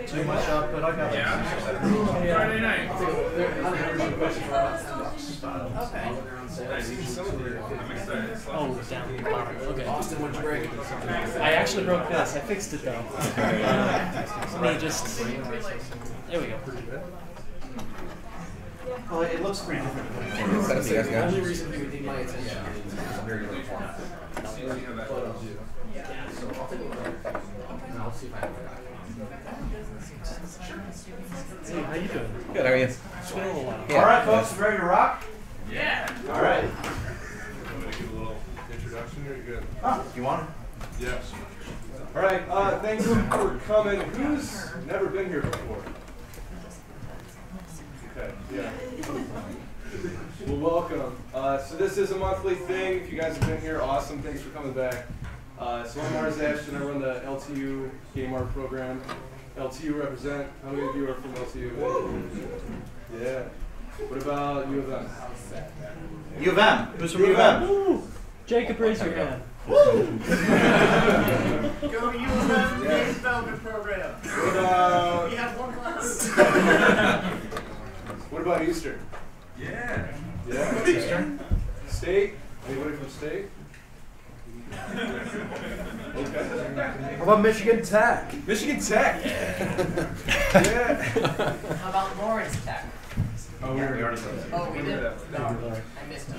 Too much up, but I got it. Friday night. Okay. Oh, down the bottom. Okay. I actually broke this. I fixed it though. Let me just. There we go. Well, it looks pretty different. The only reason you would need my attention is very little fun. So I'll take a look at it. And I'll see if I have it. Hey, how you doing? Good, how are you? It's been a little while. Yeah. All right, folks, ready to rock? Yeah. All right. I'm going to give a little introduction here. You good? You want it? Yes. All right. Thanks for coming. Who's never been here before? Okay. Yeah. Well, welcome. So this is a monthly thing. If you guys have been here, awesome. Thanks for coming back. So I'm Lars Ashton. I run the LTU Game Art program. LTU represent. How many of you are from LTU? Yeah. What about U of M? U of M. Who's from U of M? Woo! Jacob, raise your hand. Go to U of M Game Development Program. What about We have one class. what about Eastern? Yeah. Yeah. Eastern. State? Anybody from State? Okay. How about Michigan Tech? Michigan Tech. Yeah. How about Lawrence Tech? Oh, we already said that. Oh, we did? No, I missed it.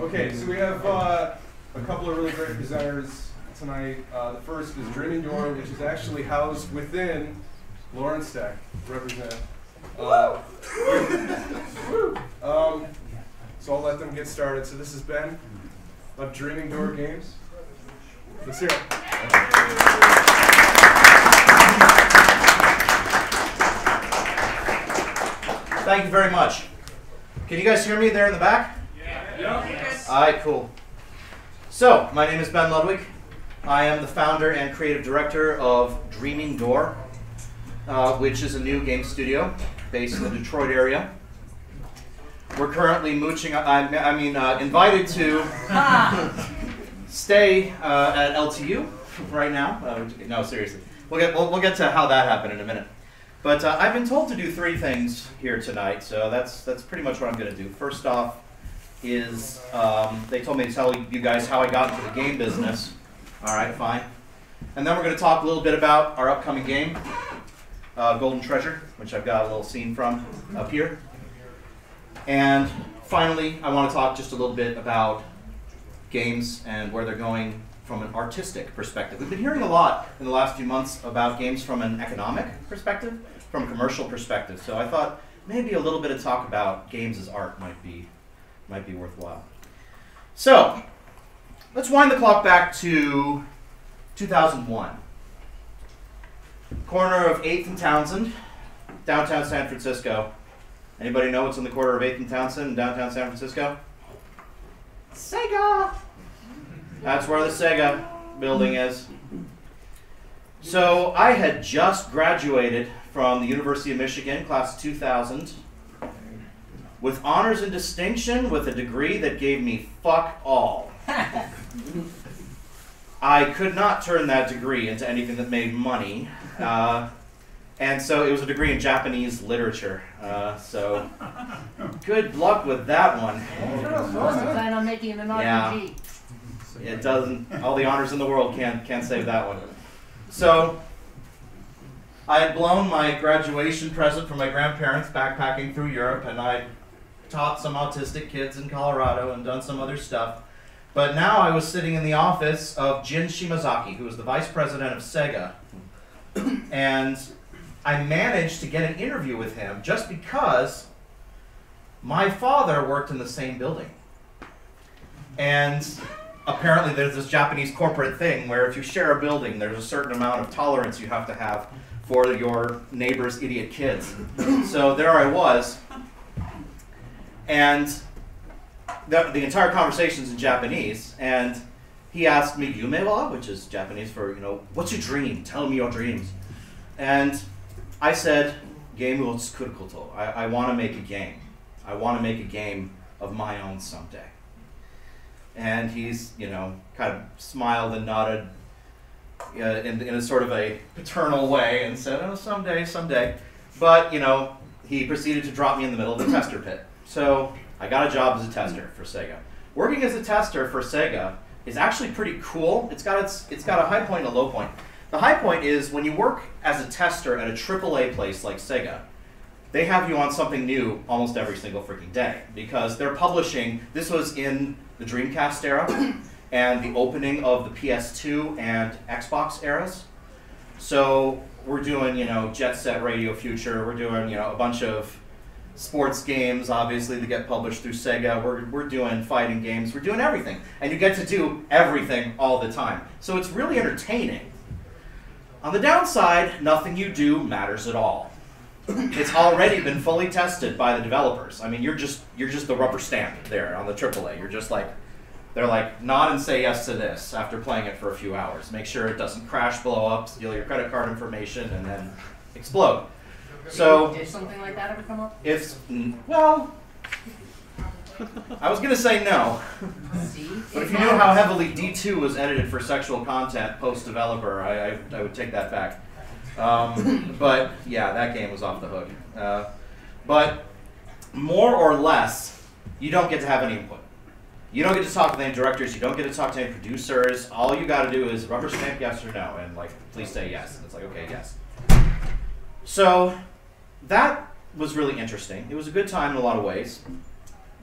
Okay, so we have a couple of really great presenters tonight. The first is Dreaming Door, which is actually housed within Lawrence Tech. Represent. So I'll let them get started. So this is Ben of Dreaming Door Games. Let's hear it. Thank you very much. Can you guys hear me there in the back? Yes. All right, cool. So, my name is Ben Ludwig. I am the founder and creative director of Dreaming Door, which is a new game studio based in the Detroit area. We're currently invited to stay at LTU right now. No, seriously. We'll get to how that happened in a minute. But I've been told to do 3 things here tonight, so that's pretty much what I'm going to do. First off is they told me to tell you guys how I got into the game business. All right, fine. And then we're going to talk a little bit about our upcoming game, Golden Treasure, which I've got a little scene from up here. And finally, I want to talk just a little bit about games and where they're going from an artistic perspective. We've been hearing a lot in the last few months about games from an economic perspective, from a commercial perspective. So I thought maybe a little bit of talk about games as art might be worthwhile. So let's wind the clock back to 2001. Corner of 8th and Townsend, downtown San Francisco. Anybody know what's on the corner of 8th and Townsend in downtown San Francisco? Sega! That's where the Sega building is. So I had just graduated from the University of Michigan, class of 2000, with honors and distinction with a degree that gave me fuck all. I could not turn that degree into anything that made money. And so it was a degree in Japanese literature. So good luck with that one. Plan on making an RPG. Yeah. It doesn't. All the honors in the world can't save that one. So I had blown my graduation present from my grandparents backpacking through Europe, and I taught some autistic kids in Colorado and done some other stuff. But now I was sitting in the office of Jin Shimazaki, who was the vice president of Sega. And I managed to get an interview with him just because my father worked in the same building. And apparently there's this Japanese corporate thing where if you share a building, there's a certain amount of tolerance you have to have for your neighbor's idiot kids. So there I was. And the entire conversation's in Japanese, and he asked me, "Yume wa?" which is Japanese for, what's your dream? Tell me your dreams. And I said, "Game wo tsukuru koto." I want to make a game. I want to make a game of my own someday. And he's, kind of smiled and nodded in a sort of a paternal way and said, "Oh, someday." But, he proceeded to drop me in the middle of the tester pit. So I got a job as a tester for Sega. Working as a tester for Sega is actually pretty cool. It's got a high point and a low point. The high point is when you work as a tester at a AAA place like Sega, they have you on something new almost every single freaking day because they're publishing. This was in the Dreamcast era and the opening of the PS2 and Xbox eras. So we're doing, Jet Set Radio Future. We're doing, a bunch of sports games, obviously, that get published through Sega. We're doing fighting games. We're doing everything. And you get to do everything all the time. So it's really entertaining. On the downside, nothing you do matters at all. It's already been fully tested by the developers. I mean, you're just the rubber stamp there on the AAA. You're just like, they're like, nod and say yes to this after playing it for a few hours. Make sure it doesn't crash, blow up, steal your credit card information, and then explode. So, did something like that ever come up? Well, I was going to say no. See? But if you knew how heavily D2 was edited for sexual content post-developer, I would take that back. But yeah, that game was off the hook. But more or less, you don't get to have any input. You don't get to talk to any directors. You don't get to talk to any producers. All you got to do is rubber stamp yes or no, and please say yes. And it's like, okay, yes. So that was really interesting. It was a good time in a lot of ways.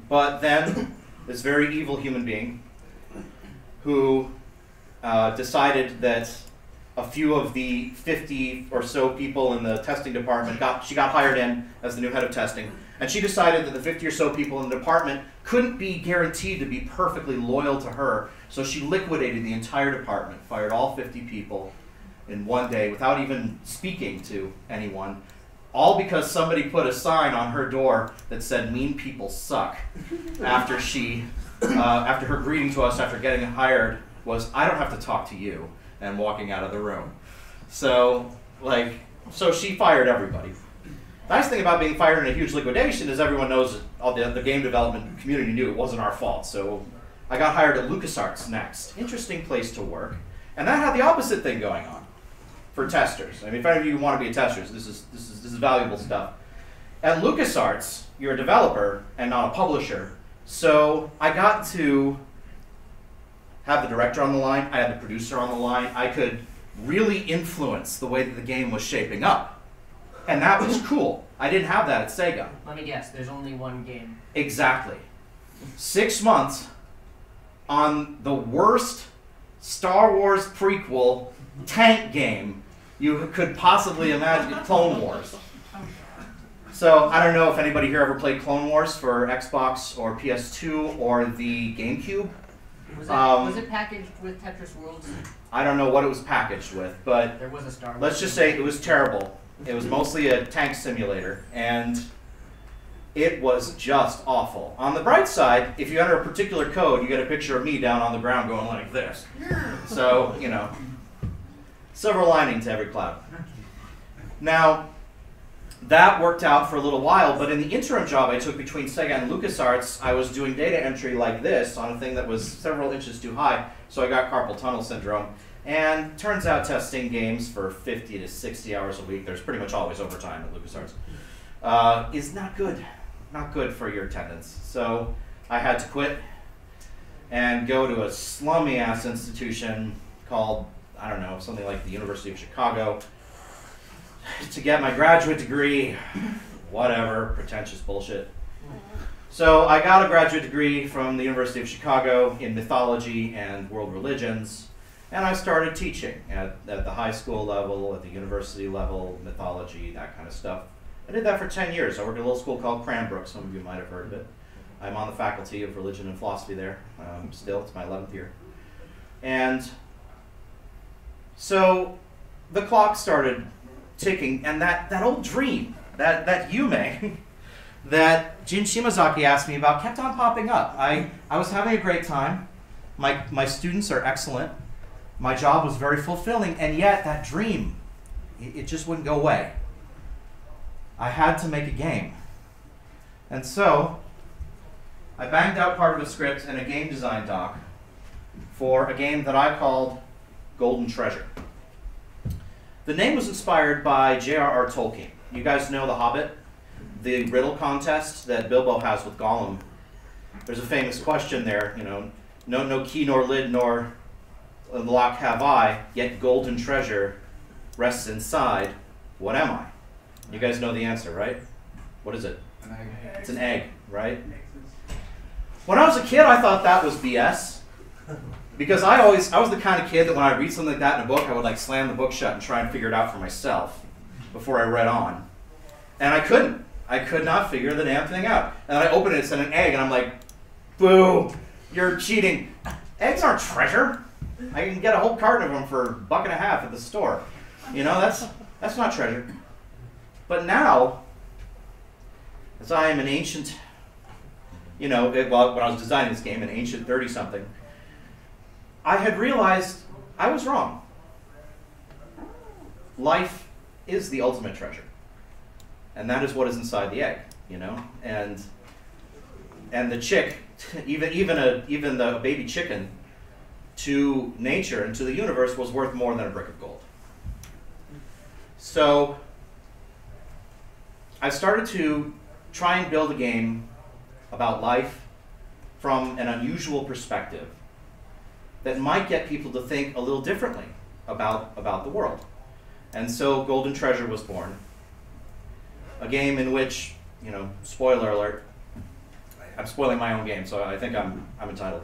But then this very evil human being who decided that a few of the 50 or so people in the testing department she got hired in as the new head of testing, and she decided that the 50 or so people in the department couldn't be guaranteed to be perfectly loyal to her, so she liquidated the entire department, fired all 50 people in one day without even speaking to anyone, all because somebody put a sign on her door that said "mean people suck" after after her greeting to us after getting hired was, "I don't have to talk to you," and walking out of the room. So she fired everybody. The nice thing about being fired in a huge liquidation is everyone knows, all the game development community knew it wasn't our fault. So I got hired at LucasArts next. Interesting place to work. And that had the opposite thing going on for testers. I mean, if any of you want to be a tester, this is valuable stuff. At LucasArts, you're a developer and not a publisher. So I got to have the director on the line. I had the producer on the line. I could really influence the way that the game was shaping up. And that was cool. I didn't have that at Sega. Let me guess, there's only one game. Exactly. 6 months on the worst Star Wars prequel tank game you could possibly imagine, Clone Wars. So I don't know if anybody here ever played Clone Wars for Xbox or PS2 or the GameCube. Was it packaged with Tetris Worlds? I don't know what it was packaged with, but there was a Star Wars. Let's just say it was terrible. It was mostly a tank simulator, and it was just awful. On the bright side, if you enter a particular code, you get a picture of me down on the ground going like this. So, silver lining to every cloud. Now, that worked out for a little while, but in the interim job I took between Sega and LucasArts, I was doing data entry like this on a thing that was several inches too high, so I got carpal tunnel syndrome. And turns out testing games for 50 to 60 hours a week, there's pretty much always overtime at LucasArts, is not good. Not good for your attendance. So I had to quit and go to a slummy-ass institution called, I don't know, something like the University of Chicago to get my graduate degree. Whatever, pretentious bullshit. So I got a graduate degree from the University of Chicago in mythology and world religions, and I started teaching at the high school level, at the university level, mythology, that kind of stuff. I did that for 10 years. I worked at a little school called Cranbrook. Some of you might have heard of it. I'm on the faculty of religion and philosophy there still. It's my 11th year. And so the clock started ticking, and that old dream, that Yume, that Jin Shimazaki asked me about kept on popping up. I was having a great time. My students are excellent. My job was very fulfilling, and yet that dream, it just wouldn't go away. I had to make a game. And so I banged out part of a script and a game design doc for a game that I called Golden Treasure. The name was inspired by J.R.R. Tolkien. You guys know The Hobbit? The riddle contest that Bilbo has with Gollum. There's a famous question there, you know, no key nor lid nor lock have I, yet golden treasure rests inside. What am I? You guys know the answer, right? What is it? An egg. It's an egg, right? When I was a kid, I thought that was BS. Because I was the kind of kid that when I read something like that in a book, I would like slam the book shut and try and figure it out for myself before I read on. And I couldn't. I could not figure the damn thing out. And then I open it, it's in an egg, and I'm like, boo, you're cheating. Eggs aren't treasure. I can get a whole carton of them for $1.50 at the store. You know, that's not treasure. But now, as I am an ancient, you know, well, when I was designing this game, an ancient 30-something, I had realized I was wrong. Life is the ultimate treasure. And that is what is inside the egg, you know? And the chick, even the baby chicken, to nature and to the universe was worth more than a brick of gold. So I started to try and build a game about life from an unusual perspective that might get people to think a little differently about the world. And so Golden Treasure was born. A game in which, you know, spoiler alert, I'm spoiling my own game, so I think I'm entitled.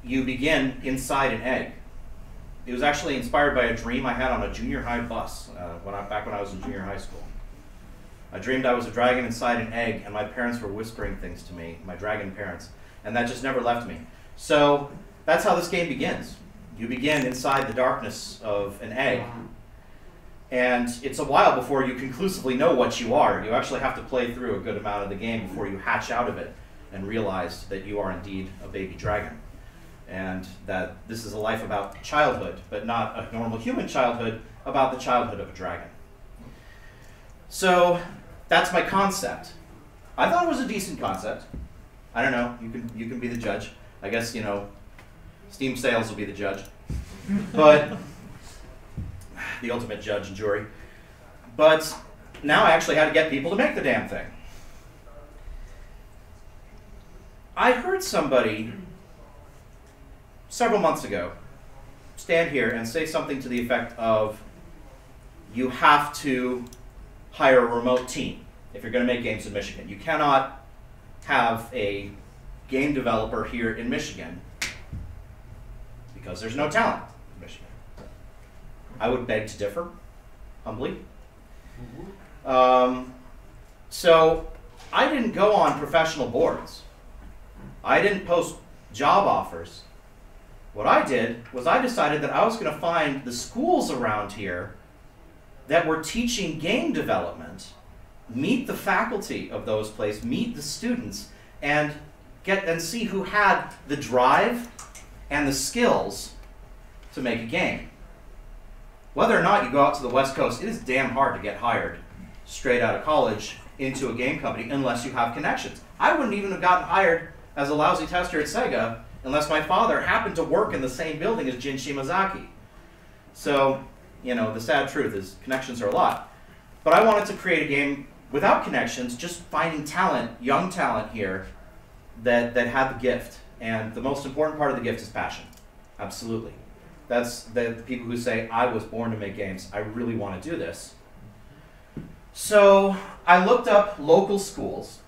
You begin inside an egg. It was actually inspired by a dream I had on a junior high bus back when I was in junior high school. I dreamed I was a dragon inside an egg, and my parents were whispering things to me, my dragon parents, and that just never left me. So that's how this game begins. You begin inside the darkness of an egg. And it's a while before you conclusively know what you are. You actually have to play through a good amount of the game before you hatch out of it and realize that you are indeed a baby dragon. And that this is a life about childhood, but not a normal human childhood, about the childhood of a dragon. So that's my concept. I thought it was a decent concept. I don't know, you can be the judge. I guess, you know, Steam sales will be the judge. But the ultimate judge and jury. But now I actually had to get people to make the damn thing. I heard somebody several months ago stand here and say something to the effect of, you have to hire a remote team if you're going to make games in Michigan. You cannot have a game developer here in Michigan because there's no talent in Michigan. I would beg to differ, humbly. So I didn't go on professional boards. I didn't post job offers. What I did was I decided that I was going to find the schools around here that were teaching game development, meet the faculty of those places, meet the students, and see who had the drive and the skills to make a game. Whether or not you go out to the West Coast, it is damn hard to get hired straight out of college into a game company unless you have connections. I wouldn't even have gotten hired as a lousy tester at Sega unless my father happened to work in the same building as Jin Shimazaki. So, you know, the sad truth is connections are a lot. But I wanted to create a game without connections, just finding talent, young talent here that had the gift. And the most important part of the gift is passion. Absolutely. That's the people who say, I was born to make games. I really want to do this. So I looked up local schools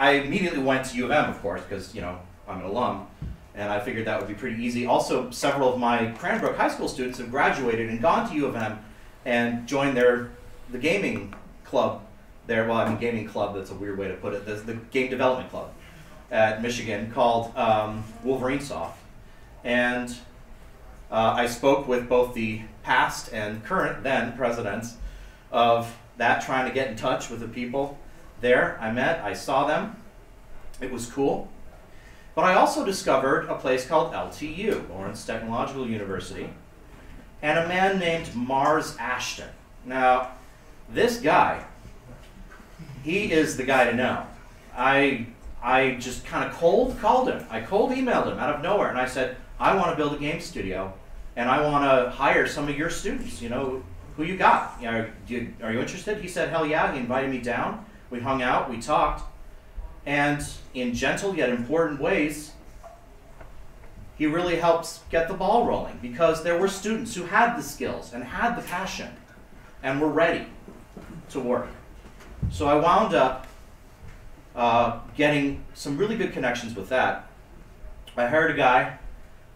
I immediately went to U of M, of course, because, you know, I'm an alum, and I figured that would be pretty easy. Also, several of my Cranbrook High School students have graduated and gone to U of M and joined the gaming club there. Well, I mean, gaming club, that's a weird way to put it. The game development club at Michigan called Wolverine Soft. And I spoke with both the past and current then presidents of that, trying to get in touch with the people there. I saw them. It was cool. But I also discovered a place called LTU, Lawrence Technological University, and a man named Mars Ashton. Now, this guy, he is the guy to know. I just kind of cold called him. I cold emailed him out of nowhere, and I said, I want to build a game studio, and I want to hire some of your students. You know, who you got? You know, are you interested? He said, hell yeah. He invited me down. We hung out. We talked. And in gentle yet important ways, he really helps get the ball rolling, because there were students who had the skills and had the passion and were ready to work. So I wound up getting some really good connections with that. I hired a guy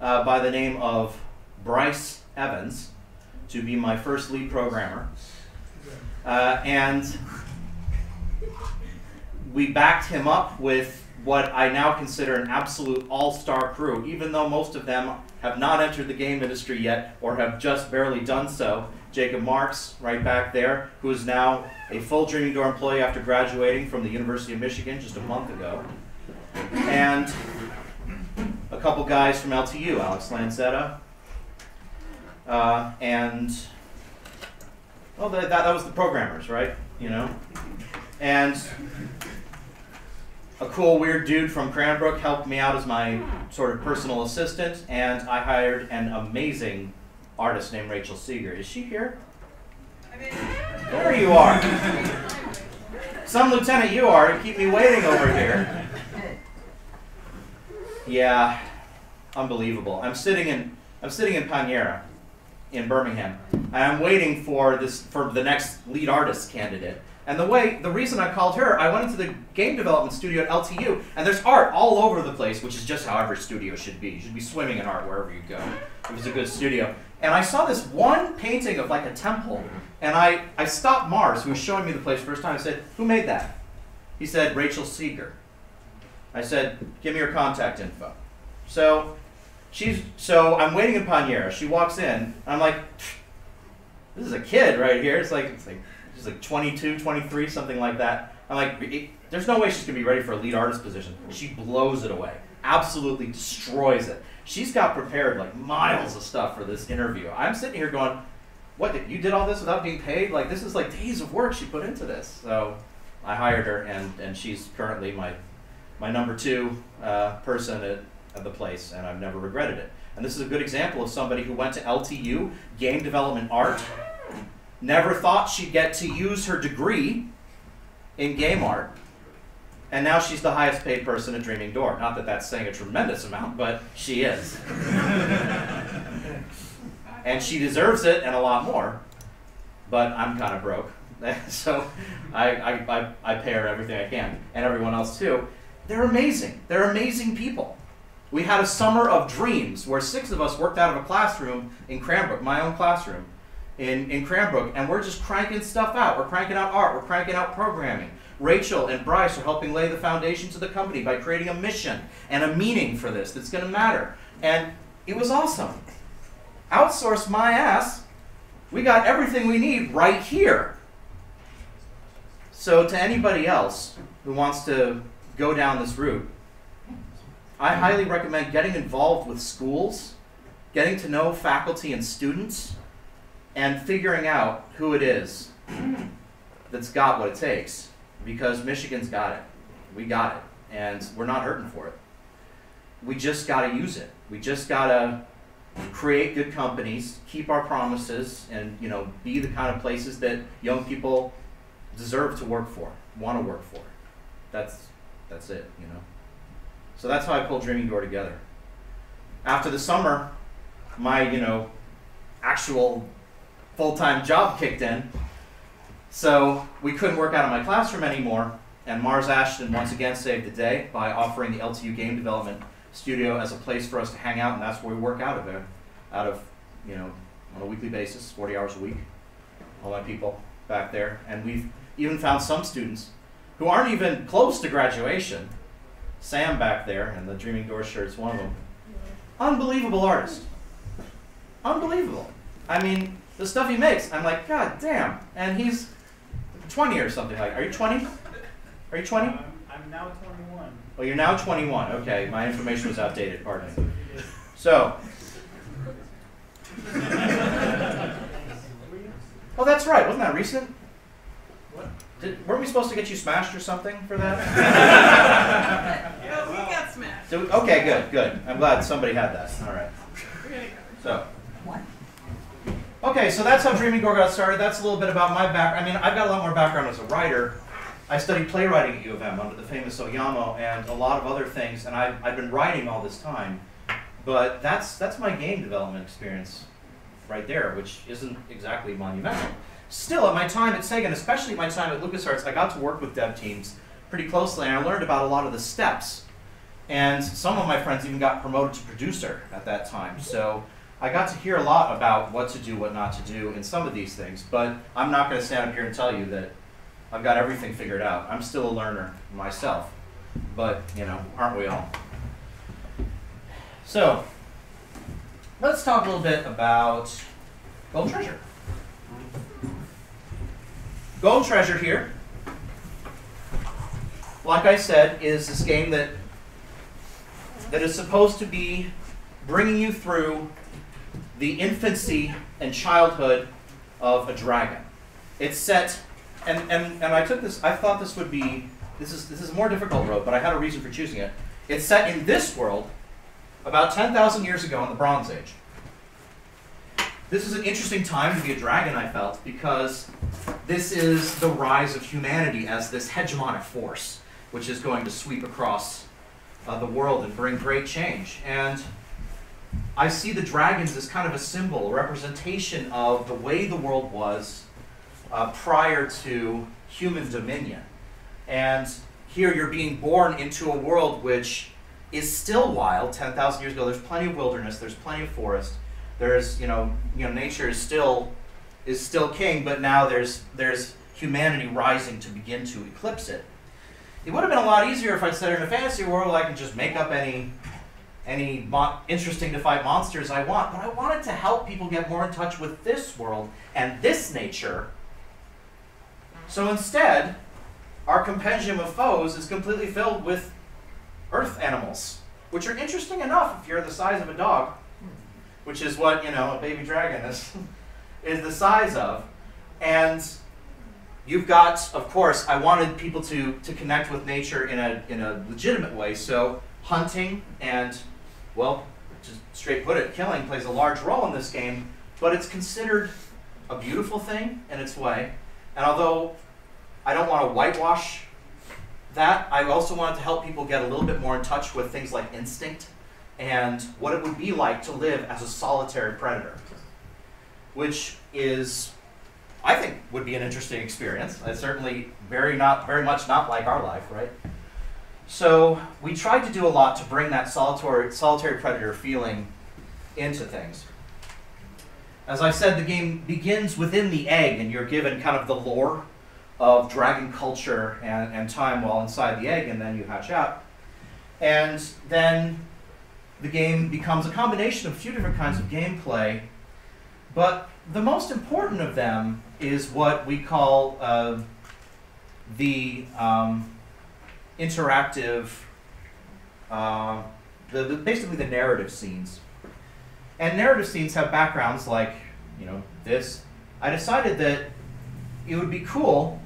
by the name of Bryce Evans to be my first lead programmer. And we backed him up with what I now consider an absolute all-star crew, even though most of them have not entered the game industry yet or have just barely done so. Jacob Marks, right back there, who is now a full Dreaming Door employee after graduating from the University of Michigan just a month ago. And a couple guys from LTU, Alex Lancetta, and, well, that was the programmers, right? You know? And a cool, weird dude from Cranbrook helped me out as my sort of personal assistant, and I hired an amazing artist named Rachel Seeger. Is she here? There you are. Some lieutenant you are to keep me waiting over here. Yeah, unbelievable. I'm sitting in Panera in Birmingham, and I'm waiting for the next lead artist candidate. And the reason I called her, I went into the game development studio at LTU, and there's art all over the place, which is just how every studio should be. You should be swimming in art wherever you go. It was a good studio. And I saw this one painting of like a temple, and I stopped Mars, who was showing me the place first time. I said, who made that? He said, Rachel Seeger. I said, give me your contact info. So I'm waiting in Panera. She walks in, and I'm like, this is a kid right here. She's like 22, 23, something like that. I'm like, there's no way she's going to be ready for a lead artist position. She blows it away. Absolutely destroys it. She's got prepared like miles of stuff for this interview. I'm sitting here going, what, you did all this without being paid? Like, this is like days of work she put into this. So I hired her, and she's currently my number 2 person at the place, and I've never regretted it. And this is a good example of somebody who went to LTU, game development art, never thought she'd get to use her degree in game art, and now she's the highest paid person at Dreaming Door. Not that that's saying a tremendous amount, but she is. And she deserves it and a lot more, but I'm kind of broke. So I pay her everything I can, and everyone else too. They're amazing. They're amazing people. We had a summer of dreams where 6 of us worked out of a classroom in Cranbrook, my own classroom in Cranbrook, and we're just cranking stuff out. We're cranking out art. We're cranking out programming. Rachel and Bryce are helping lay the foundation to the company by creating a mission and a meaning for this that's going to matter. And it was awesome. Outsource my ass. We got everything we need right here. So to anybody else who wants to go down this route, I highly recommend getting involved with schools, getting to know faculty and students, and figuring out who it is that's got what it takes. Because Michigan's got it. We got it. And we're not hurting for it. We just got to use it. We just got to create good companies, keep our promises, and be the kind of places that young people deserve to work for, want to work for. That's it, So that's how I pulled Dreaming Door together. After the summer, my, actual full-time job kicked in, so we couldn't work out of my classroom anymore, And Mars Ashton once again saved the day by offering the LTU Game Development Studio as a place for us to hang out, and that's where we work out of, you know, on a weekly basis, 40 hours a week. All my people back there. And we've even found some students who aren't even close to graduation. Sam back there, and the Dreaming Door shirt's one of them. Unbelievable artist. Unbelievable. I mean, the stuff he makes, I'm like, God damn. And he's 20 or something like. Are you 20? Are you 20? I'm now 21. Oh, you're now 21. Okay, my information was outdated. Pardon me. So. Oh, that's right. Wasn't that recent? What? Weren't we supposed to get you smashed or something for that? Yeah, we got smashed. Okay, good. I'm glad somebody had that. All right. So. Okay, so that's how Dreaming Door got started. That's a little bit about my background. I mean, I've got a lot more background as a writer. I studied playwriting at U of M under the famous Oyama and a lot of other things, and I've been writing all this time. But that's my game development experience right there, which isn't exactly monumental. Still, at my time at Sega, and especially my time at LucasArts, I got to work with dev teams pretty closely, and I learned about a lot of the steps. And some of my friends even got promoted to producer at that time. So I got to hear a lot about what to do, what not to do in some of these things. But I'm not going to stand up here and tell you that I've got everything figured out. I'm still a learner myself. But, you know, aren't we all? So let's talk a little bit about Gold Treasure. Gold Treasure here, like I said, is this game that is supposed to be bringing you through the infancy and childhood of a dragon. It's set, and I took this, I thought this would be, this is a more difficult road, but I had a reason for choosing it. It's set in this world about 10,000 years ago in the Bronze Age. This is an interesting time to be a dragon, I felt, because this is the rise of humanity as this hegemonic force, which is going to sweep across the world and bring great change. And I see the dragons as kind of a symbol, a representation of the way the world was prior to human dominion. And here you're being born into a world which is still wild. 10,000 years ago, there's plenty of wilderness, there's plenty of forest. There's, you know, nature is still king, but now there's humanity rising to begin to eclipse it. It would have been a lot easier if I'd said in a fantasy world I could just make up any interesting to fight monsters I want, but I wanted to help people get more in touch with this world and this nature. So instead, our compendium of foes is completely filled with earth animals, which are interesting enough if you're the size of a dog, which is what, you know, a baby dragon is the size of. And you've got, of course, I wanted people to connect with nature in a legitimate way, so hunting and, well, just straight put it, killing plays a large role in this game, but it's considered a beautiful thing in its way. And although I don't want to whitewash that, I also wanted to help people get a little bit more in touch with things like instinct and what it would be like to live as a solitary predator, which is, I think, would be an interesting experience. It's certainly very much not like our life, right? So we tried to do a lot to bring that solitary predator feeling into things. As I said, the game begins within the egg, and you're given kind of the lore of dragon culture and time while inside the egg, and then you hatch out. And then the game becomes a combination of a few different kinds of gameplay, but the most important of them is what we call the interactive, basically the narrative scenes. And narrative scenes have backgrounds like, you know, this. I decided that it would be cool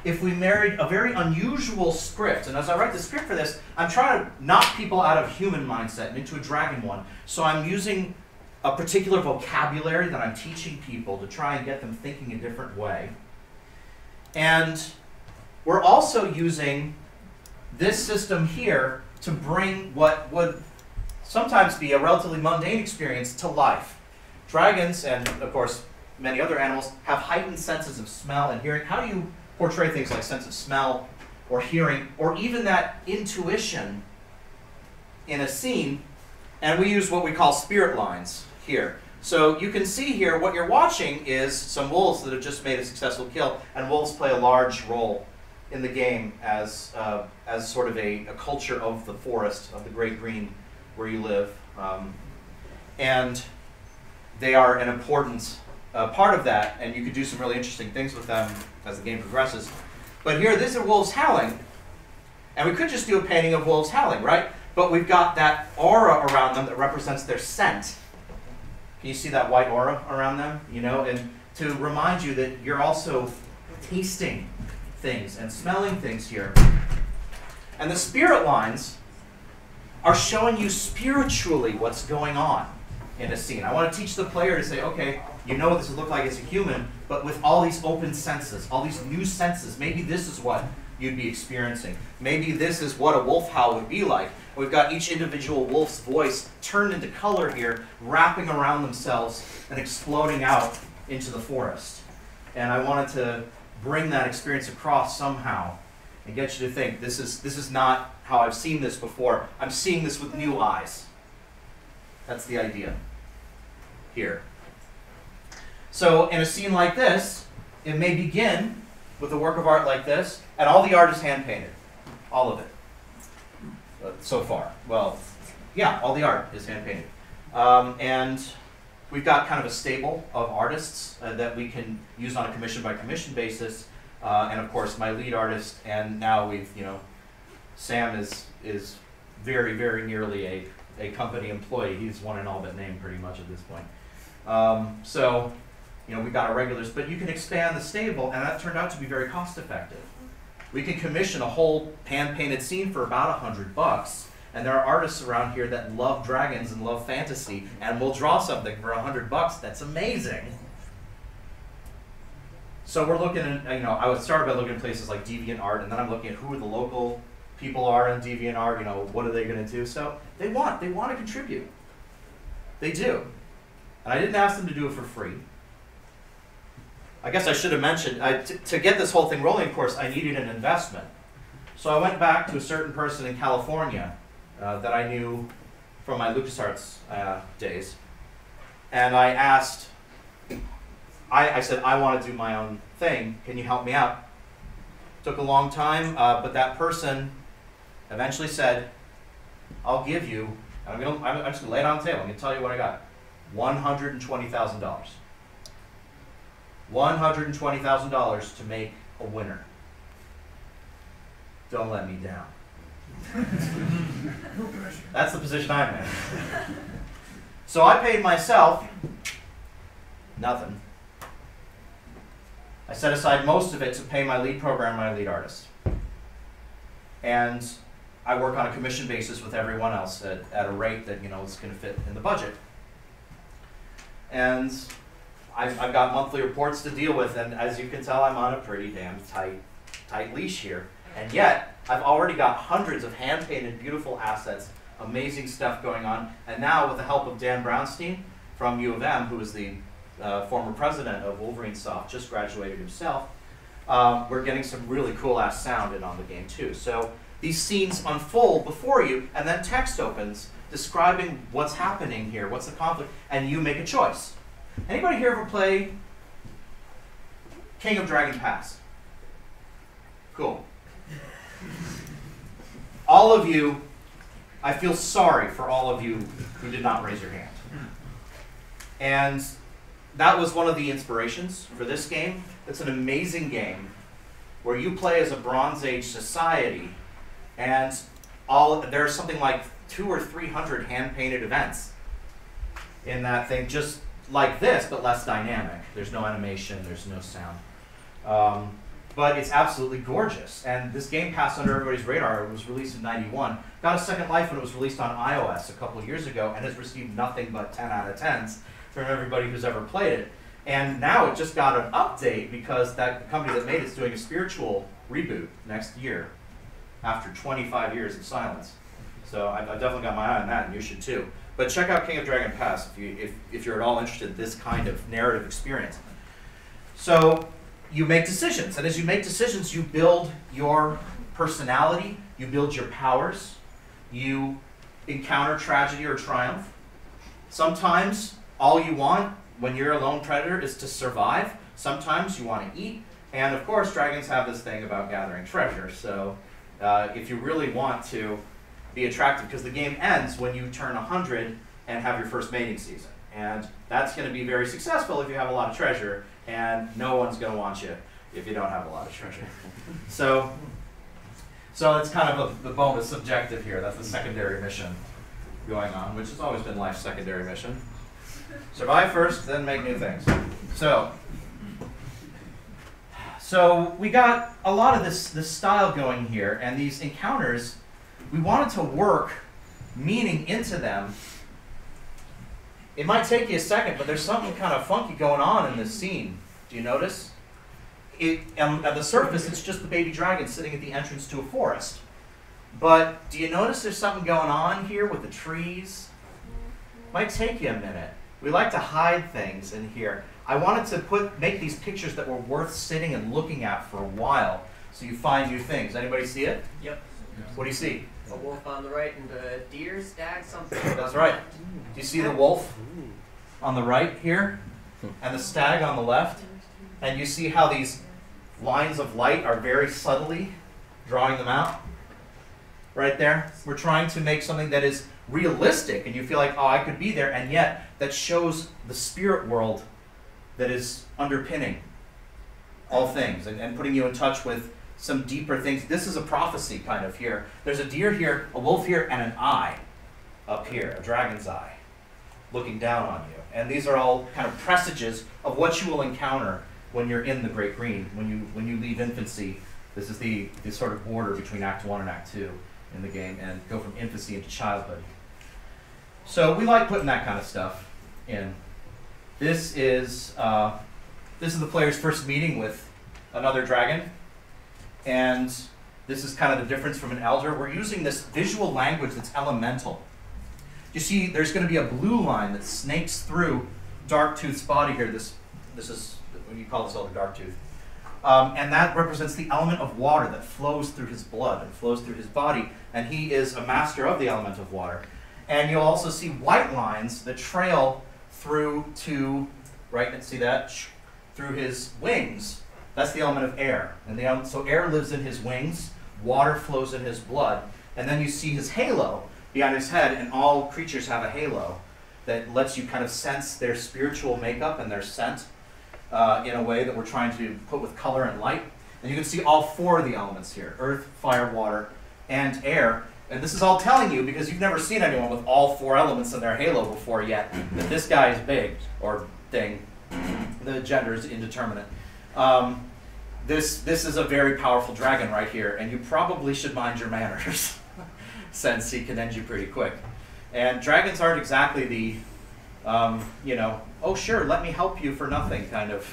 if we married a very unusual script. And as I write the script for this, I'm trying to knock people out of human mindset and into a dragon one. So I'm using a particular vocabulary that I'm teaching people to try and get them thinking a different way. And we're also using this system here to bring what would sometimes be a relatively mundane experience to life. Dragons, and of course many other animals, have heightened senses of smell and hearing. How do you portray things like sense of smell, or hearing, or even that intuition in a scene. And we use what we call spirit lines here. So you can see here what you're watching is some wolves that have just made a successful kill, and wolves play a large role in the game as sort of a culture of the forest, of the great green where you live. And they are an important part of that, and you could do some really interesting things with them as the game progresses. But here, these are wolves howling, and we could just do a painting of wolves howling, right? But we've got that aura around them that represents their scent. Can you see that white aura around them? You know, and to remind you that you're also tasting things and smelling things here. And the spirit lines are showing you spiritually what's going on in a scene. I want to teach the player to say, okay, you know what this would look like as a human, but with all these open senses, all these new senses, maybe this is what you'd be experiencing. Maybe this is what a wolf howl would be like. We've got each individual wolf's voice turned into color here, wrapping around themselves and exploding out into the forest. And I wanted to bring that experience across somehow and get you to think, this is not how I've seen this before. I'm seeing this with new eyes. That's the idea here. So in a scene like this, it may begin with a work of art like this, and all the art is hand-painted. All of it. So far. Well, yeah, all the art is hand-painted. And we've got kind of a stable of artists that we can use on a commission-by-commission basis. And of course, my lead artist, and now we've, you know, Sam is very, very nearly a company employee. He's one and all but named pretty much at this point. So, you know, we've got our regulars, but you can expand the stable, and that turned out to be very cost-effective. We can commission a whole hand-painted scene for about $100, and there are artists around here that love dragons and love fantasy, and will draw something for $100. That's amazing. So we're looking at, you know, I would start by looking at places like DeviantArt, and then I'm looking at who the local people are in DeviantArt. You know, what are they going to do? So they want to contribute. They do, and I didn't ask them to do it for free. I guess I should have mentioned, to get this whole thing rolling, of course, I needed an investment. So I went back to a certain person in California that I knew from my LucasArts days. And I asked, I said, I want to do my own thing. Can you help me out? Took a long time, but that person eventually said, I'll give you, I'm just going to lay it on the table. I'm going to tell you what I got. $120,000. $120,000 to make a winner. Don't let me down. That's the position I'm in. So I paid myself nothing. I set aside most of it to pay my lead programmer, my lead artist. And I work on a commission basis with everyone else at a rate that, you know, is going to fit in the budget. And I've got monthly reports to deal with, and as you can tell, I'm on a pretty damn tight leash here. And yet, I've already got hundreds of hand-painted, beautiful assets, amazing stuff going on. And now, with the help of Dan Brownstein from U of M, who is the former president of Wolverine Soft, just graduated himself, we're getting some really cool-ass sound in on the game, too. So these scenes unfold before you, and then text opens describing what's happening here, what's the conflict, and you make a choice. Anybody here ever play King of Dragon Pass? Cool. All of you, I feel sorry for all of you who did not raise your hand. And that was one of the inspirations for this game. It's an amazing game where you play as a Bronze Age society, and there's something like 200 or 300 hand-painted events in that thing, just like this, but less dynamic. There's no animation, there's no sound. But it's absolutely gorgeous. And this game passed under everybody's radar. It was released in '91. Got a second life when it was released on iOS a couple of years ago, and has received nothing but 10 out of 10s from everybody who's ever played it. And now it just got an update because the company that made it's doing a spiritual reboot next year after 25 years of silence. So I've definitely got my eye on that, and you should too. But check out King of Dragon Pass if you're at all interested in this kind of narrative experience. So you make decisions, and as you make decisions, you build your personality, you build your powers, you encounter tragedy or triumph. Sometimes all you want when you're a lone predator is to survive. Sometimes you want to eat. And of course, dragons have this thing about gathering treasure. So if you really want to be attractive, because the game ends when you turn 100 and have your first mating season. And that's going to be very successful if you have a lot of treasure, and no one's going to want you if you don't have a lot of treasure. So it's kind of the bonus objective here. That's the secondary mission going on, which has always been life's secondary mission. Survive first, then make new things. So we got a lot of this style going here, and these encounters, we wanted to work meaning into them. It might take you a second, but there's something kind of funky going on in this scene. Do you notice? At the surface, it's just the baby dragon sitting at the entrance to a forest. But do you notice there's something going on here with the trees? Might take you a minute. We like to hide things in here. I wanted to make these pictures that were worth sitting and looking at for a while, so you find new things. Anybody see it? Yep. What do you see? A wolf on the right and a deer, stag, something. That's right. Do you see the wolf on the right here and the stag on the left? And you see how these lines of light are very subtly drawing them out? Right there. We're trying to make something that is realistic, and you feel like, oh, I could be there, and yet that shows the spirit world that is underpinning all things and putting you in touch with some deeper things. This is a prophecy kind of here. There's a deer here, a wolf here, and an eye up here, a dragon's eye, looking down on you. And these are all kind of presages of what you will encounter when you're in the Great Green, when you leave infancy. This is the sort of border between Act 1 and Act 2 in the game, and go from infancy into childhood. So we like putting that kind of stuff in. This is the player's first meeting with another dragon, and this is kind of the difference from an elder. We're using this visual language that's elemental. You see, there's going to be a blue line that snakes through Darktooth's body here. This is what you call this elder Darktooth. And that represents the element of water that flows through his blood and flows through his body, and he is a master of the element of water. And you'll also see white lines that trail through to, right, see that? Through his wings. That's the element of air. And so air lives in his wings, water flows in his blood, and then you see his halo behind his head, and all creatures have a halo that lets you kind of sense their spiritual makeup and their scent in a way that we're trying to put with color and light. And you can see all four of the elements here: earth, fire, water, and air. And this is all telling you, because you've never seen anyone with all four elements in their halo before yet, that this guy is big, or thing. The gender is indeterminate. This is a very powerful dragon right here, and you probably should mind your manners, since he can end you pretty quick. And dragons aren't exactly the, oh sure, let me help you for nothing kind of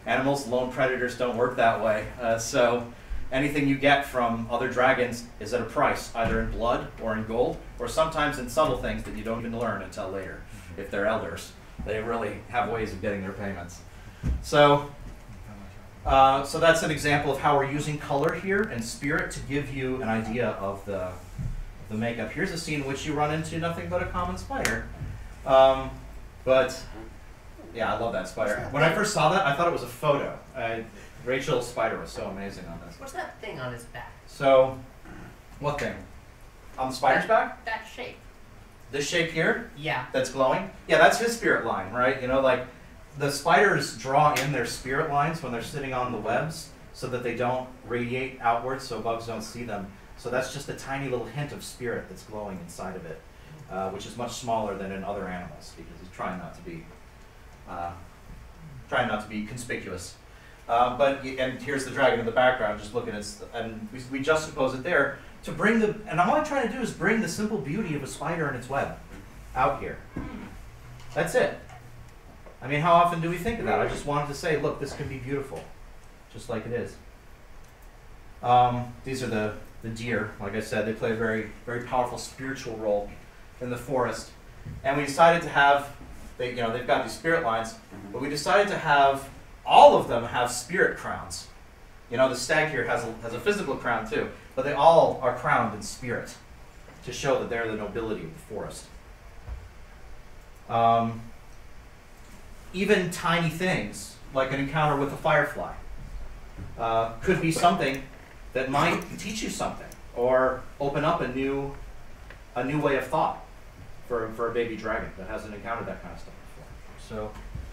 animals. Lone predators don't work that way. So anything you get from other dragons is at a price, either in blood or in gold, or sometimes in subtle things that you don't even learn until later. If they're elders, they really have ways of getting their payments. So that's an example of how we're using color here and spirit to give you an idea of the makeup. Here's a scene in which you run into nothing but a common spider. But yeah, I love that spider. When I first saw that, I thought it was a photo. Rachel's spider was so amazing on this. What's that thing on his back? So, what thing? On the spider's back? That shape. This shape here? Yeah. That's glowing? Yeah, that's his spirit line, right? You know, like the spiders draw in their spirit lines when they're sitting on the webs so that they don't radiate outwards so bugs don't see them. So that's just a tiny little hint of spirit that's glowing inside of it, which is much smaller than in other animals because he's trying not to be conspicuous. And here's the dragon in the background, just looking at, and we juxtapose it there to bring and all I'm trying to do is bring the simple beauty of a spider and its web out here. That's it. I mean, how often do we think of that? I just wanted to say, look, this can be beautiful, just like it is. These are the deer. Like I said, they play a very, very powerful spiritual role in the forest. And we decided to have, they've got these spirit lines, but we decided to have all of them have spirit crowns. You know, the stag here has a physical crown too, but they all are crowned in spirit to show that they're the nobility of the forest. Even tiny things, like an encounter with a firefly, could be something that might teach you something or open up a new way of thought for a baby dragon that hasn't encountered that kind of stuff before. So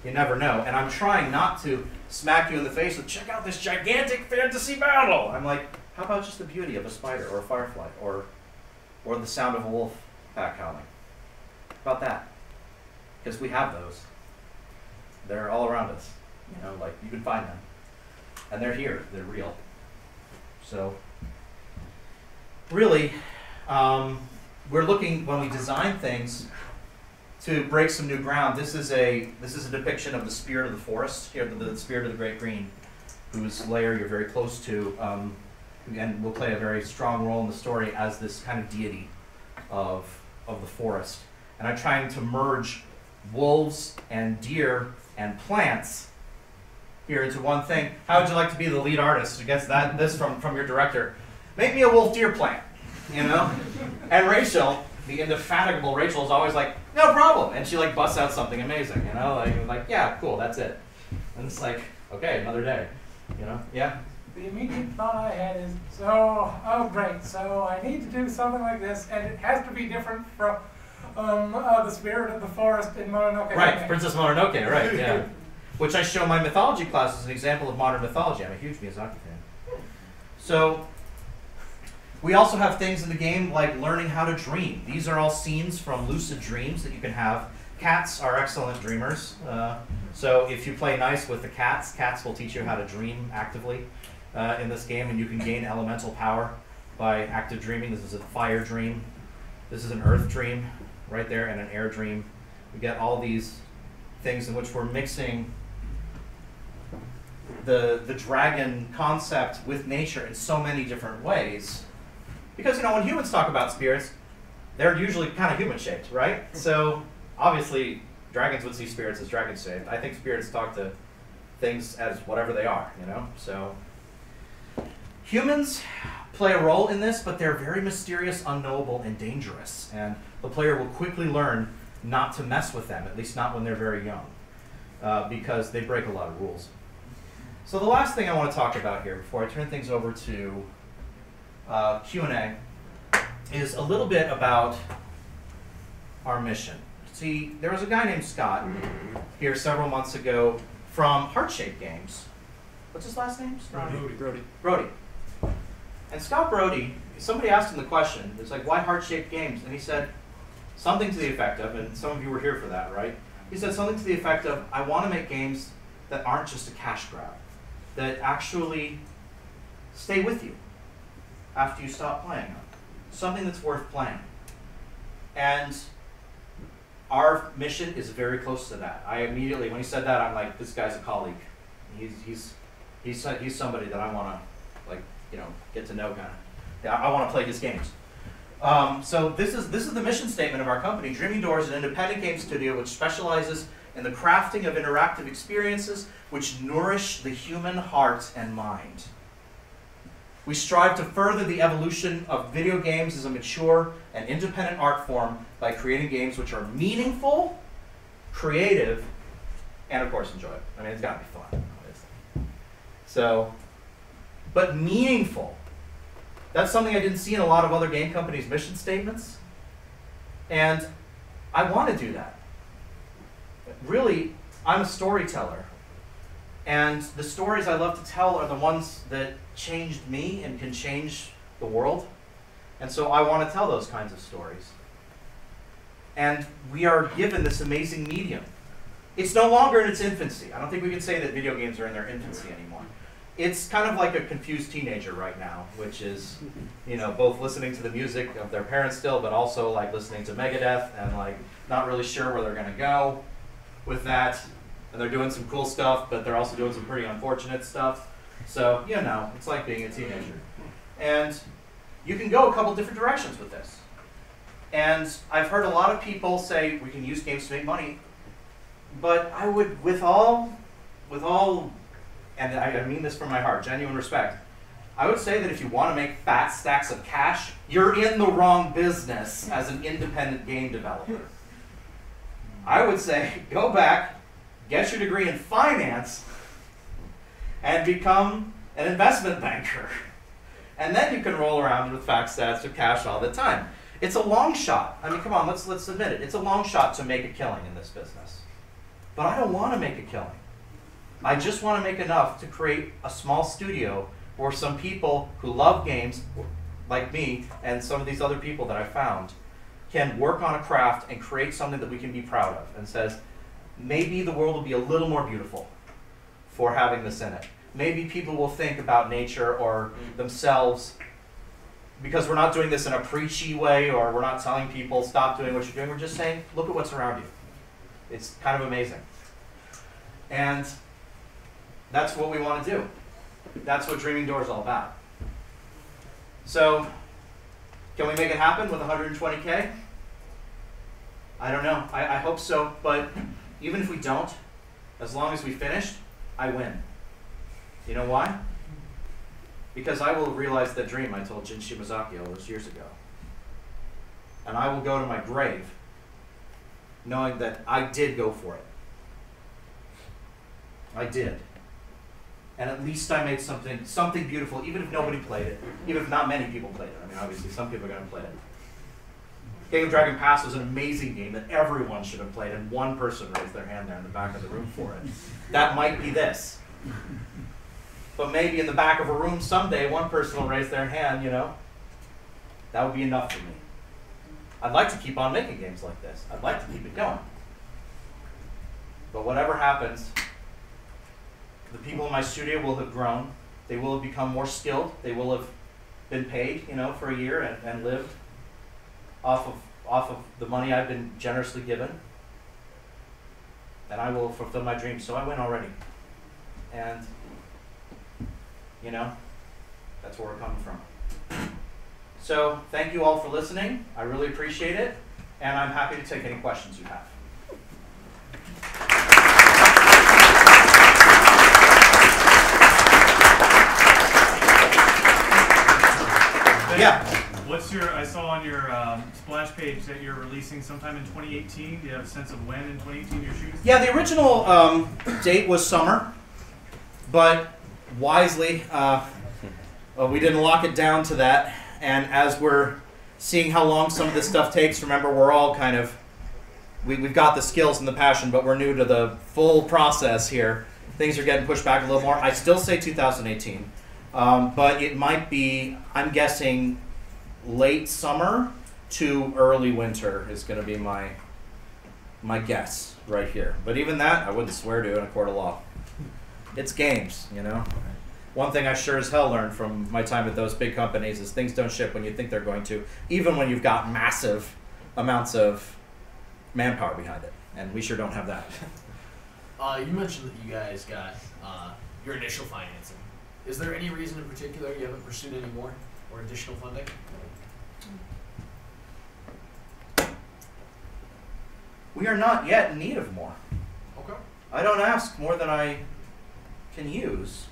you never know. And I'm trying not to smack you in the face with, check out this gigantic fantasy battle. I'm like, how about just the beauty of a spider or a firefly or the sound of a wolf pack howling? How about that? Because we have those. They're all around us. You know, like you can find them. And they're here. They're real. So really, we're looking, when we design things, to break some new ground. This is a depiction of the spirit of the forest, here, the spirit of the Great Green, whose lair you're very close to, and will play a very strong role in the story as this kind of deity of the forest. And I'm trying to merge wolves and deer and plants here into one thing. How would you like to be the lead artist? I guess this from your director. Make me a wolf deer plant, you know? And Rachel, the indefatigable Rachel, is always like, no problem. And she like busts out something amazing, you know? Like yeah, cool, that's it. And it's like, okay, another day, you know? Yeah? The immediate thought I had is, oh great, so I need to do something like this, and it has to be different from the spirit of the forest in Mononoke. Right, Princess Mononoke, right, yeah. Which I show my mythology class as an example of modern mythology. I'm a huge Miyazaki fan. So, we also have things in the game like learning how to dream. These are all scenes from lucid dreams that you can have. Cats are excellent dreamers. So if you play nice with the cats will teach you how to dream actively in this game, and you can gain elemental power by active dreaming. This is a fire dream. This is an earth dream right there, and an air dream. We get all these things in which we're mixing the dragon concept with nature in so many different ways. Because, you know, when humans talk about spirits, they're usually kind of human-shaped, right? So, obviously, dragons would see spirits as dragon-shaped. I think spirits talk to things as whatever they are, you know? So, humans play a role in this, but they're very mysterious, unknowable, and dangerous. And the player will quickly learn not to mess with them, at least not when they're very young, because they break a lot of rules. So the last thing I want to talk about here before I turn things over to Q&A is a little bit about our mission. See, there was a guy named Scott here several months ago from Heart-Shaped Games. What's his last name? Brody. And Scott Brody, somebody asked him the question, it's like, why Heart-Shaped Games? And he said something to the effect of, and some of you were here for that, right? He said something to the effect of, I want to make games that aren't just a cash grab, that actually stay with you after you stop playing them. Something that's worth playing. And our mission is very close to that. I immediately, when he said that, I'm like, this guy's a colleague. He's somebody that I want to, like, you know, get to know kind of. Yeah, I want to play his games. So this is the mission statement of our company. Dreaming Door is an independent game studio which specializes in the crafting of interactive experiences which nourish the human heart and mind. We strive to further the evolution of video games as a mature and independent art form by creating games which are meaningful, creative, and of course enjoyable. I mean, it's got to be fun, obviously. So, but meaningful. That's something I didn't see in a lot of other game companies' mission statements. And I want to do that. Really, I'm a storyteller. And the stories I love to tell are the ones that changed me and can change the world. And so I want to tell those kinds of stories. And we are given this amazing medium. It's no longer in its infancy. I don't think we can say that video games are in their infancy anymore. It's kind of like a confused teenager right now, which is, you know, both listening to the music of their parents still, but also like listening to Megadeth and like not really sure where they're going to go with that. And they're doing some cool stuff, but they're also doing some pretty unfortunate stuff. So, you know, it's like being a teenager. And you can go a couple different directions with this. And I've heard a lot of people say we can use games to make money, but I would, with all, and I mean this from my heart, genuine respect, I would say that if you want to make fat stacks of cash, you're in the wrong business as an independent game developer. I would say go back, get your degree in finance, and become an investment banker. And then you can roll around with fat stacks of cash all the time. It's a long shot. I mean, come on, let's admit it. It's a long shot to make a killing in this business. But I don't want to make a killing. I just want to make enough to create a small studio where some people who love games, like me and some of these other people that I found, can work on a craft and create something that we can be proud of and says, maybe the world will be a little more beautiful for having this in it. Maybe people will think about nature or themselves, because we're not doing this in a preachy way, or we're not telling people stop doing what you're doing. We're just saying, look at what's around you. It's kind of amazing. And that's what we want to do. That's what Dreaming Door is all about. So, can we make it happen with 120K? I don't know. I hope so, but even if we don't, as long as we finished, I win. You know why? Because I will realize that dream I told Jin Shimazaki all those years ago. And I will go to my grave knowing that I did go for it. I did. And at least I made something beautiful, even if nobody played it, even if not many people played it. I mean, obviously, some people are going to play it. King of Dragon Pass was an amazing game that everyone should have played, and one person raised their hand there in the back of the room for it. That might be this. But maybe in the back of a room someday, one person will raise their hand, you know. That would be enough for me. I'd like to keep on making games like this. I'd like to keep it going. But whatever happens, the people in my studio will have grown. They will have become more skilled. They will have been paid, you know, for a year and lived off of the money I've been generously given. And I will fulfill my dreams. So I win already. And, you know, that's where we're coming from. So thank you all for listening. I really appreciate it. And I'm happy to take any questions you have. Yeah. What's your? I saw on your splash page that you're releasing sometime in 2018. Do you have a sense of when in 2018 you're shooting? Yeah, the original date was summer, but wisely we didn't lock it down to that. And as we're seeing how long some of this stuff takes, remember we're all kind of we've got the skills and the passion, but we're new to the full process here. Things are getting pushed back a little more. I still say 2018. But it might be, I'm guessing, late summer to early winter is going to be my guess right here. But even that, I wouldn't swear to in a court of law. It's games, you know? One thing I sure as hell learned from my time at those big companies is things don't ship when you think they're going to, even when you've got massive amounts of manpower behind it. And we sure don't have that. You mentioned that you guys got your initial financing. Is there any reason in particular you haven't pursued any more or additional funding? We are not yet in need of more. Okay. I don't ask more than I can use.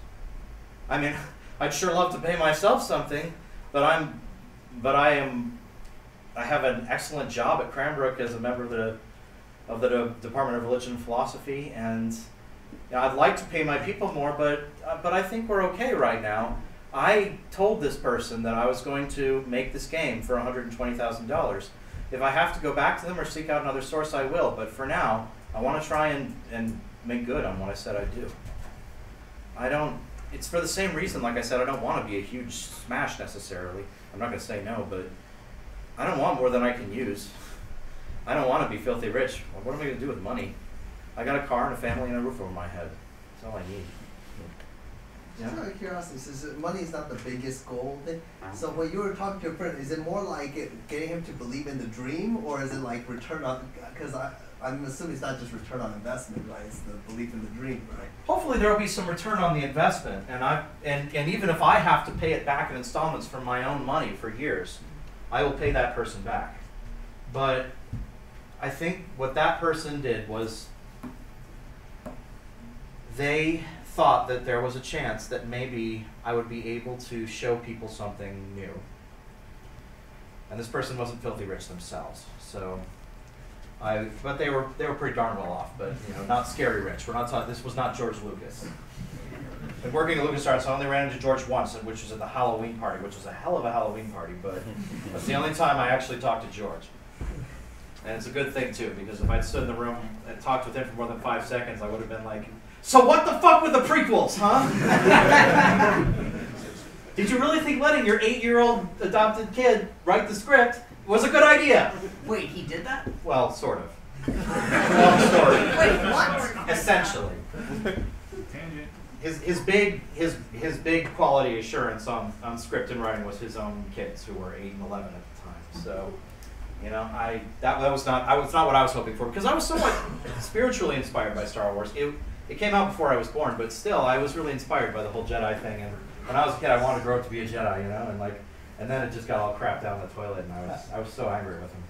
I mean, I'd sure love to pay myself something, but I have an excellent job at Cranbrook as a member of the Department of Religion and Philosophy, and I'd like to pay my people more, but I think we're okay right now. I told this person that I was going to make this game for $120,000. If I have to go back to them or seek out another source, I will. But for now, I want to try and make good on what I said I'd do. It's for the same reason, like I said, I don't want to be a huge smash necessarily. I'm not going to say no, but I don't want more than I can use. I don't want to be filthy rich. What am I going to do with money? I got a car and a family and a roof over my head. That's all I need. Just out of curiosity, since money is not the biggest goal, so when you were talking to your friend, is it more like getting him to believe in the dream, or is it like return on? Because I'm assuming it's not just return on investment, right? It's the belief in the dream, right? Hopefully there will be some return on the investment, and even if I have to pay it back in installments from my own money for years, I will pay that person back. But I think what that person did was they thought that there was a chance that maybe I would be able to show people something new. And this person wasn't filthy rich themselves, so but they were pretty darn well off, but not scary rich. We're not talking. This was not George Lucas. Been working at LucasArts, I only ran into George once, which was at the Halloween party, which was a hell of a Halloween party, but that's the only time I actually talked to George. And it's a good thing too, because if I'd stood in the room and talked with him for more than 5 seconds, I would have been like, "So what the fuck with the prequels, huh? Did you really think letting your 8-year-old adopted kid write the script was a good idea?" Wait, he did that? Well, sort of. Long story. Wait, what? Essentially. Tangent. His big quality assurance on script and writing was his own kids, who were 8 and 11 at the time. So, that was not what I was hoping for, because I was somewhat spiritually inspired by Star Wars. It came out before I was born, but still I was really inspired by the whole Jedi thing. And when I was a kid, I wanted to grow up to be a Jedi, and then it just got all crap down the toilet, and I was so angry with him.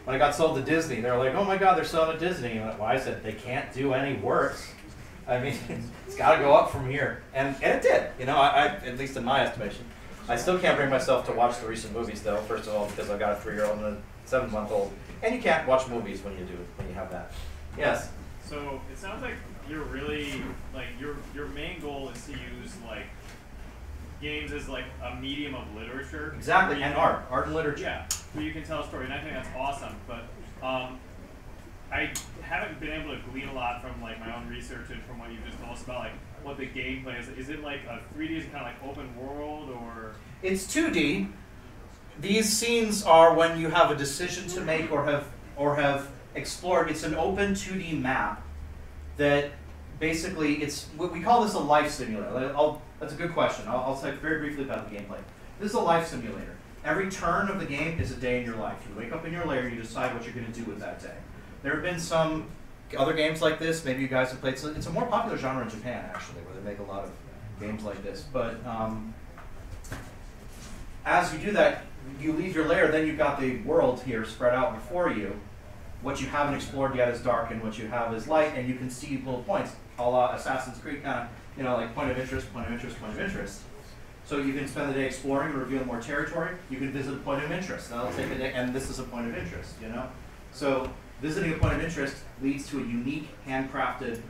When I got sold to Disney, they were like, "Oh my God, they're selling to Disney." And I said, "They can't do any worse. I mean, it's got to go up from here," and it did. I at least in my estimation. I still can't bring myself to watch the recent movies, though. First of all, because I've got a 3-year-old and a 7-month-old, and you can't watch movies when you have that. Yes. So it sounds like you're really your main goal is to use games as a medium of literature. Exactly, and art and literature. Yeah, where you can tell a story, and I think that's awesome. But I haven't been able to glean a lot from my own research and from what you've just told us about what the gameplay is. Is it a 3D, is it kind of open world, or? It's 2D. These scenes are when you have a decision to make or have explored. It's an open 2D map that basically we call this a life simulator. That's a good question. I'll talk very briefly about the gameplay. This is a life simulator. Every turn of the game is a day in your life. You wake up in your lair, you decide what you're going to do with that day. There have been some other games like this. Maybe you guys have played. It's a more popular genre in Japan, actually, where they make a lot of games like this. But as you do that, you leave your lair, then you've got the world here spread out before you. What you haven't explored yet is dark, and what you have is light, and you can see little points, a la Assassin's Creed, kind of, point of interest, point of interest, point of interest. So you can spend the day exploring and reveal more territory. You can visit a point of interest. That'll take a day, and this is a point of interest, So visiting a point of interest leads to a unique, handcrafted,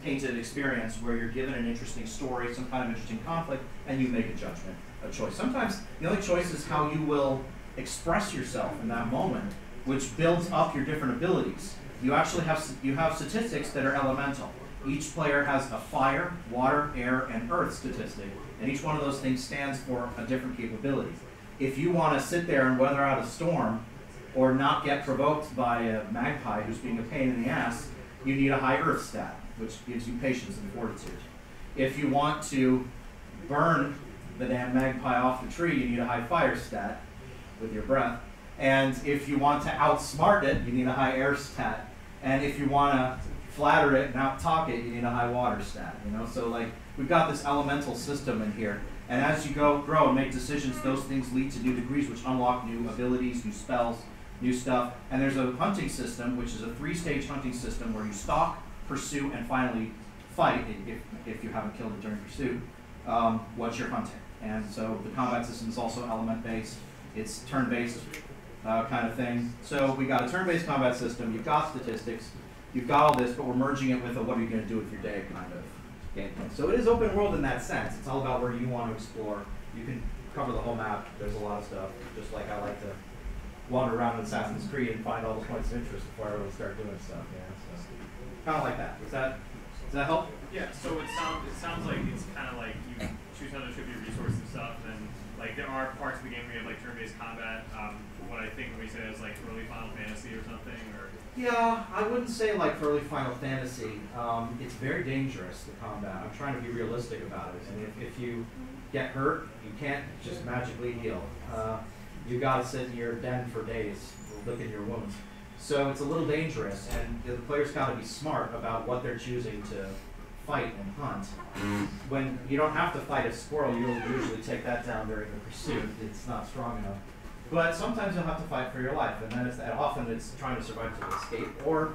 painted experience where you're given an interesting story, some kind of interesting conflict, and you make a judgment, a choice. Sometimes the only choice is how you will express yourself in that moment, which builds up your different abilities. You actually have statistics that are elemental. Each player has a fire, water, air, and earth statistic, and each one of those things stands for a different capability. If you want to sit there and weather out a storm, or not get provoked by a magpie who's being a pain in the ass, you need a high earth stat, which gives you patience and fortitude. If you want to burn the damn magpie off the tree, you need a high fire stat with your breath. And if you want to outsmart it, you need a high air stat. And if you want to flatter it and out-talk it, you need a high water stat. So we've got this elemental system in here. And as you grow and make decisions, those things lead to new degrees, which unlock new abilities, new spells, new stuff. And there's a hunting system, which is a 3-stage hunting system where you stalk, pursue, and finally fight, if you haven't killed it during pursuit, what you're hunting. And so the combat system is also element-based. It's turn-based kind of thing. So we got a turn-based combat system, you've got statistics, you've got all this, but we're merging it with a what are you going to do with your day kind of gameplay. So it is open world in that sense. It's all about where you want to explore. You can cover the whole map. There's a lot of stuff, just like I like to wander around in Assassin's Creed and find all the points of interest before I really start doing stuff. So kind of like that. Does that help? Yeah. So it sounds like it's kind of like you choose how to ship your resources and stuff, and there are parts of the game where you have turn-based combat. What I think when we say is early Final Fantasy or something, or yeah, I wouldn't say early Final Fantasy. It's very dangerous, the combat. I'm trying to be realistic about it. And if you get hurt, you can't just magically heal. You got to sit in your den for days, licking your wounds. So it's a little dangerous, and the player's got to be smart about what they're choosing to fight and hunt. When you don't have to fight a squirrel, you'll usually take that down during the pursuit. It's not strong enough. But sometimes you'll have to fight for your life, and then often it's trying to survive to escape, or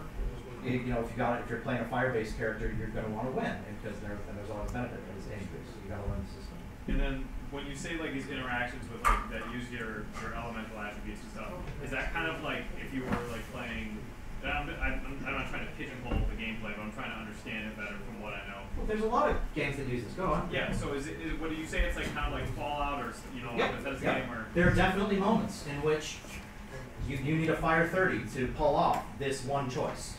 if you're playing a fire-based character, you're going to want to win because there's always benefit that is dangerous. So you got to learn the system. And then when you say like these interactions with like that use your elemental attributes and stuff, is that kind of like if you were like playing? I'm not trying to pigeonhole the gameplay, but I'm trying to understand it better from what I know. Well, there's a lot of games that use this. Go on. Yeah. So is what do you say? It's like kind of like Fallout or Yeah. like Bethesda Yeah. game or? There are definitely moments in which you need a fire 30 to pull off this one choice,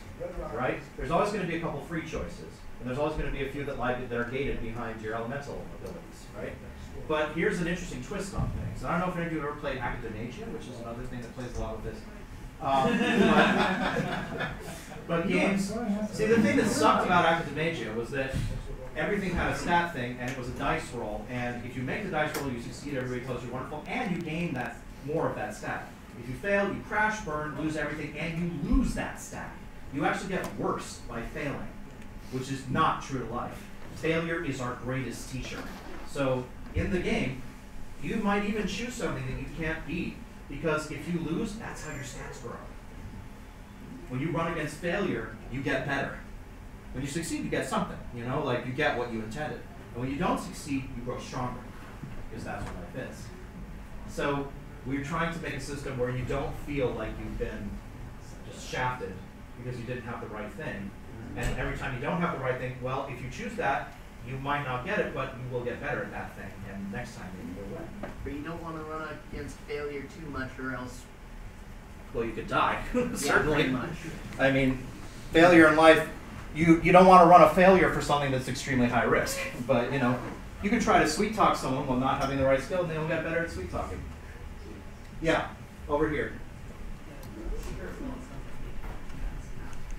right? There's always going to be a couple free choices, and there's always going to be a few that are gated behind your elemental abilities, right? But here's an interesting twist on things. I don't know if any of you have ever played Academia, which is another thing that plays a lot with this. But games, see the thing that sucked about Academia was that everything had a stat thing, and it was a dice roll, and if you make the dice roll, you succeed, everybody tells you wonderful, and you gain more of that stat. If you fail, you crash, burn, lose everything, and you lose that stat. You actually get worse by failing, which is not true to life. Failure is our greatest teacher. So in the game, you might even choose something that you can't beat, because if you lose, that's how your stats grow. When you run against failure, you get better. When you succeed, you get something, like you get what you intended. And when you don't succeed, you grow stronger, because that's what life is. So we're trying to make a system where you don't feel like you've been just shafted because you didn't have the right thing. And every time you don't have the right thing, well, if you choose that, you might not get it, but you will get better at that thing, and next time maybe you'll win. But you don't want to run against failure too much, or else. Well, you could die. Yeah, Certainly. pretty much. I mean, failure in life, you don't want to run a failure for something that's extremely high risk. But you can try to sweet talk someone while not having the right skill, and they'll get better at sweet talking. Yeah, over here.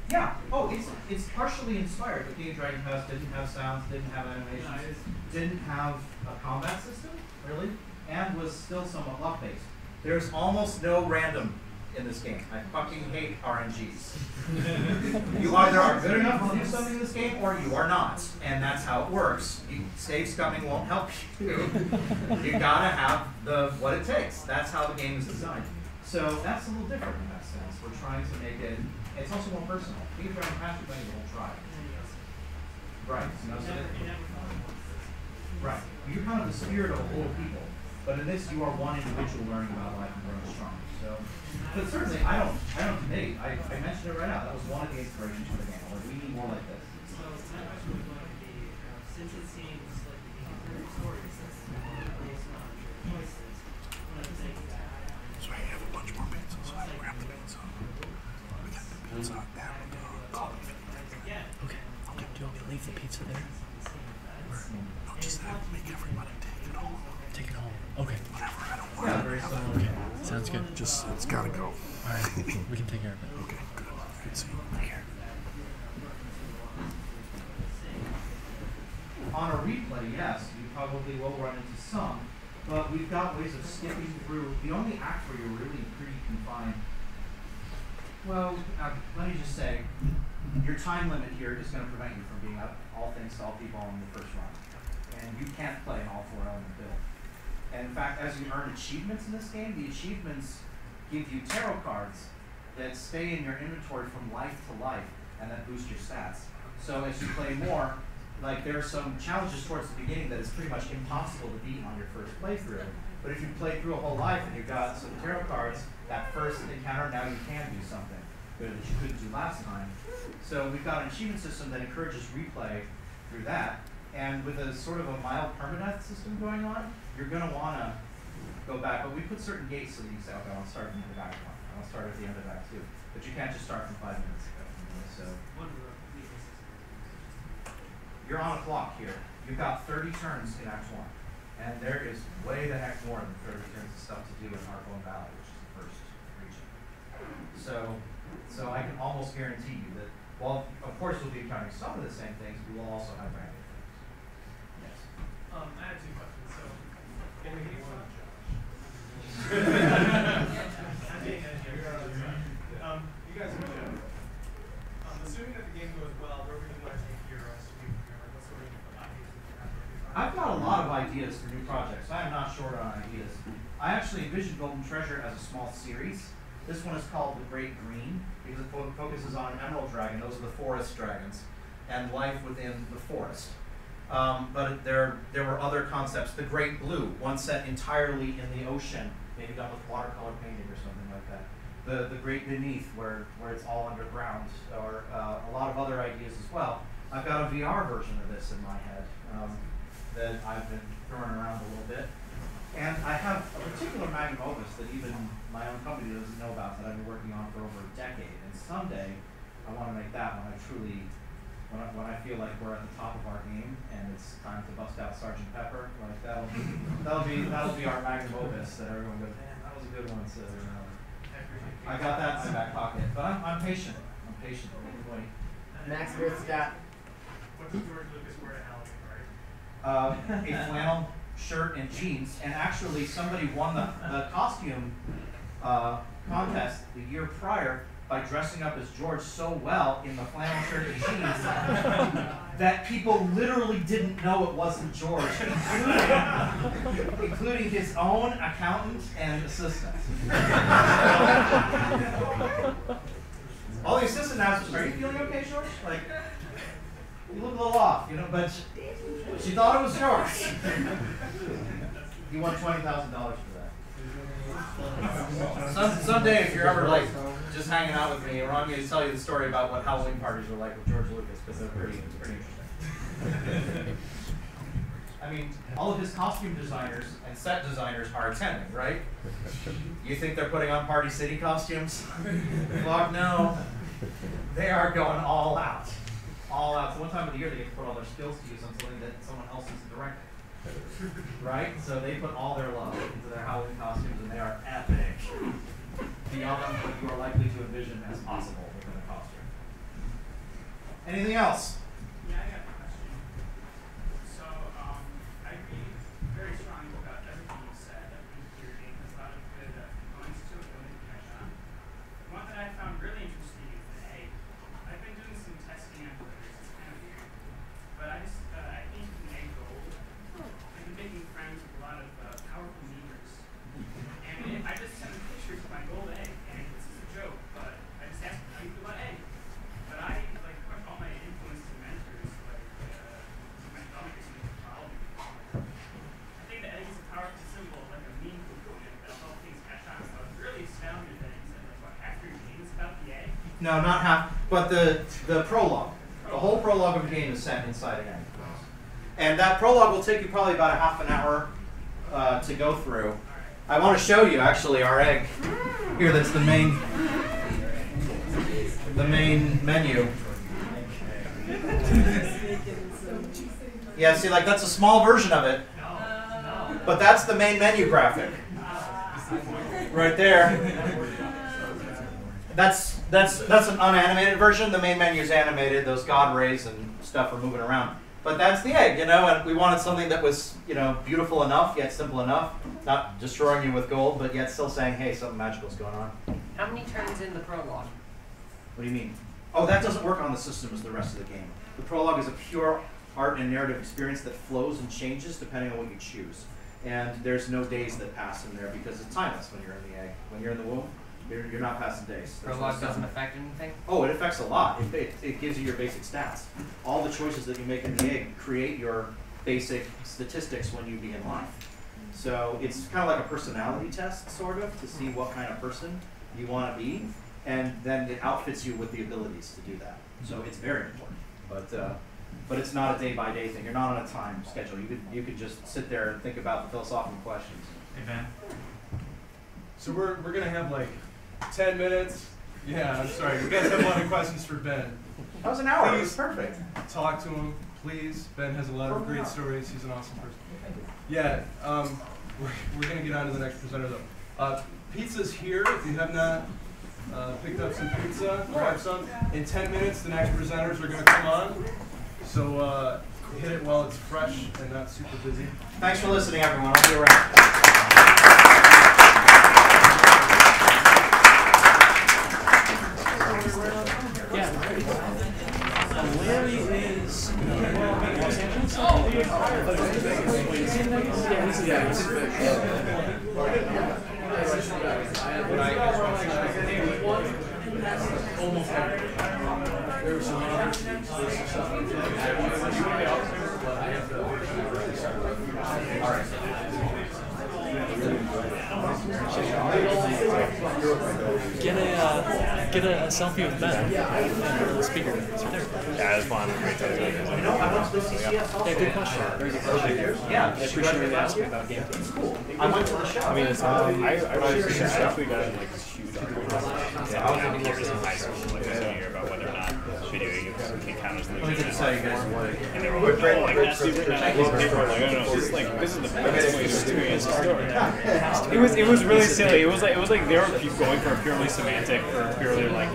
Yeah. Oh, it's partially inspired. The Game Dragon House didn't have sounds, didn't have animations, didn't have a combat system, really, and was still somewhat luck-based. There's almost no random in this game. I fucking hate RNGs. You either are good enough to do something in this game, or you are not, and that's how it works. Save scumming won't help you. You gotta have what it takes. That's how the game is designed. So that's a little different in that sense. We're trying to make it. It's also more personal. You can try and pass your thing, you won't try. Right. Right. You're kind of the spirit of a whole people. But in this, you are one individual learning about life and growing strong. So, but certainly, I don't debate. I mentioned it right now. That was one of the inspirations for the game. Like, we need more like this. Since it seems like the story is based on choices, so I have a bunch more pizza, so I grab the pizza. We got the pizza and coffee. Okay. Do you want me to leave the pizza there? No, just that. Make everybody take it home. Take it home. Okay. Whatever, I don't want Yeah, very similar. Okay. Sounds good. Just, it's gotta go. Alright. We can take care of it. Okay, good. Good seeing you. Here. On a replay, yes, you probably will run into some, but we've got ways of skipping through. The only act where you're really pretty confined, well, let me just say, your time limit here is going to prevent you from being all things to all people in the first run. And you can't play an all 4 element build. And in fact, as you earn achievements in this game, the achievements give you tarot cards that stay in your inventory from life to life and that boost your stats. So as you play more, like there are some challenges towards the beginning that is pretty much impossible to beat on your first playthrough. But if you play through a whole life and you've got some tarot cards, that first encounter, now you can do something good that you couldn't do last time. So we've got an achievement system that encourages replay through that. And with a sort of a mild permadeath system going on, you're going to want to go back. But we put certain gates so that you can say, okay, I want to start at the end of Act 1. I want to start at the end of Act 2. But you can't just start from 5 minutes ago. So you're on a clock here. You've got 30 turns in Act 1. And there is way the heck more than 30 turns of stuff to do in Arbor Valley, which is the first region. So I can almost guarantee you that, while of course we'll be encountering some of the same things, we will also have brand new things. Yes. I had 2 questions. So, can we hear one? You guys are good. Assuming that the game goes well, where would you like to hear us? What sort of ideas would you have? I've got a lot of ideas for new projects. I am not short on ideas. I actually envisioned Golden Treasure as a small series, This one is called the Great Green because it focuses on Emerald Dragon. Those are the forest dragons and life within the forest. But there were other concepts. The Great Blue, one set entirely in the ocean, maybe done with watercolor painting or something like that. The Great Beneath, where it's all underground, or a lot of other ideas as well. I've got a VR version of this in my head that I've been throwing around a little bit. And I have a particular magnum opus that even my own company doesn't know about that I've been working on for over a decade. And someday I want to make that when I truly, when I feel like we're at the top of our game and it's time to bust out Sgt. Pepper. Like that'll be our magnum opus that everyone goes, man, that was a good one. So I got that in my back pocket. But I'm patient. I'm patient. Wait. Max Scott. What does George Lucas wear to Halloween, right? A flannel shirt and jeans, and actually somebody won the costume contest the year prior by dressing up as George so well in the flannel shirt and jeans that people literally didn't know it wasn't George, including his own accountant and assistant. All the assistant asked, "Are you feeling okay, George? Like, you look a little off, you know?" But she thought it was George. He won $20,000 for that. Someday, if you're ever like just hanging out with me, I want me to tell you the story about what Halloween parties were like with George Lucas, because it's pretty interesting. I mean, all of his costume designers and set designers are attending, right? You think they're putting on Party City costumes? Fuck no. They are going all out. All out. So one time of the year they get to put all their skills to use on something that someone else is directing. Right? So they put all their love into their Halloween costumes, and they are epic. Beyond what you are likely to envision as possible within a costume. Anything else? Yeah, I got a question. So, I agree very strongly about everything you said. I think your game has a lot of good components to it that we can catch on. The one that I found really interesting is the egg. I've been doing some testing on whether it's kind of weird, but I think with an egg gold, I've been making friends with a lot of powerful memers. And I just sent pictures of my gold egg, and this is a joke, but I just asked them how you feel about egg. But I, like, pretty much all my influences and mentors, like, mythology and mythology. I think the egg is a powerful symbol, like a meme component that'll help things catch on. So I was really astounded that you said, like, what, half your game is about the egg? No, not half, but the prologue. The whole prologue of the game is set inside an egg. And that prologue will take you probably about a half an hour to go through. I want to show you actually our egg here. That's the main menu. Yeah, see, like that's a small version of it, but that's the main menu graphic right there. That's an unanimated version. The main menu is animated. Those god rays and stuff are moving around. But that's the egg, you know, and we wanted something that was, you know, beautiful enough, yet simple enough, not destroying you with gold, but yet still saying, hey, something magical is going on. How many turns in the prologue? What do you mean? Oh, that doesn't work on the system as the rest of the game. The prologue is a pure art and narrative experience that flows and changes depending on what you choose. And there's no days that pass in there because it's timeless when you're in the egg. When you're in the womb, you're not passing days. Prologue doesn't affect anything? Oh, it affects a lot. It gives you your basic stats. All the choices that you make in the egg create your basic statistics when you begin life. So it's kind of like a personality test, sort of, to see what kind of person you want to be. And then it outfits you with the abilities to do that. So it's very important. But it's not a day-by-day thing. You're not on a time schedule. You could just sit there and think about the philosophical questions. Hey, Ben. So we're going to have like 10 minutes. Yeah, I'm sorry. You guys have a lot of questions for Ben. That was an hour. Please It was perfect. Talk to him, please. Ben has a lot of great stories. He's an awesome person. Yeah, we're going to get on to the next presenter, though. Pizza's here. If you have not picked up some pizza, grab some. In 10 minutes, the next presenters are going to come on. So hit it while it's fresh and not super busy. Thanks for listening, everyone. I'll be around. Larry is Los Angeles. Oh, yeah. almost everything. There were some other things, there's some stuff like that. But I have to. All right. Get a selfie with Ben. The speaker. Yeah, I just wanted to great time. Yeah, good question. Very good question. Yeah, I appreciate you asking about gameplay. I went to the show. I mean, it's I actually got like this huge argument. Yeah, I was curious in high school, like this year, about whether or not video games can count as legitimate art form. And they were like, oh, like that's the written on a piece of paper. Like, I don't know, this is the best way to experience a story. It was really silly. It was like they were going for a purely semantic or purely like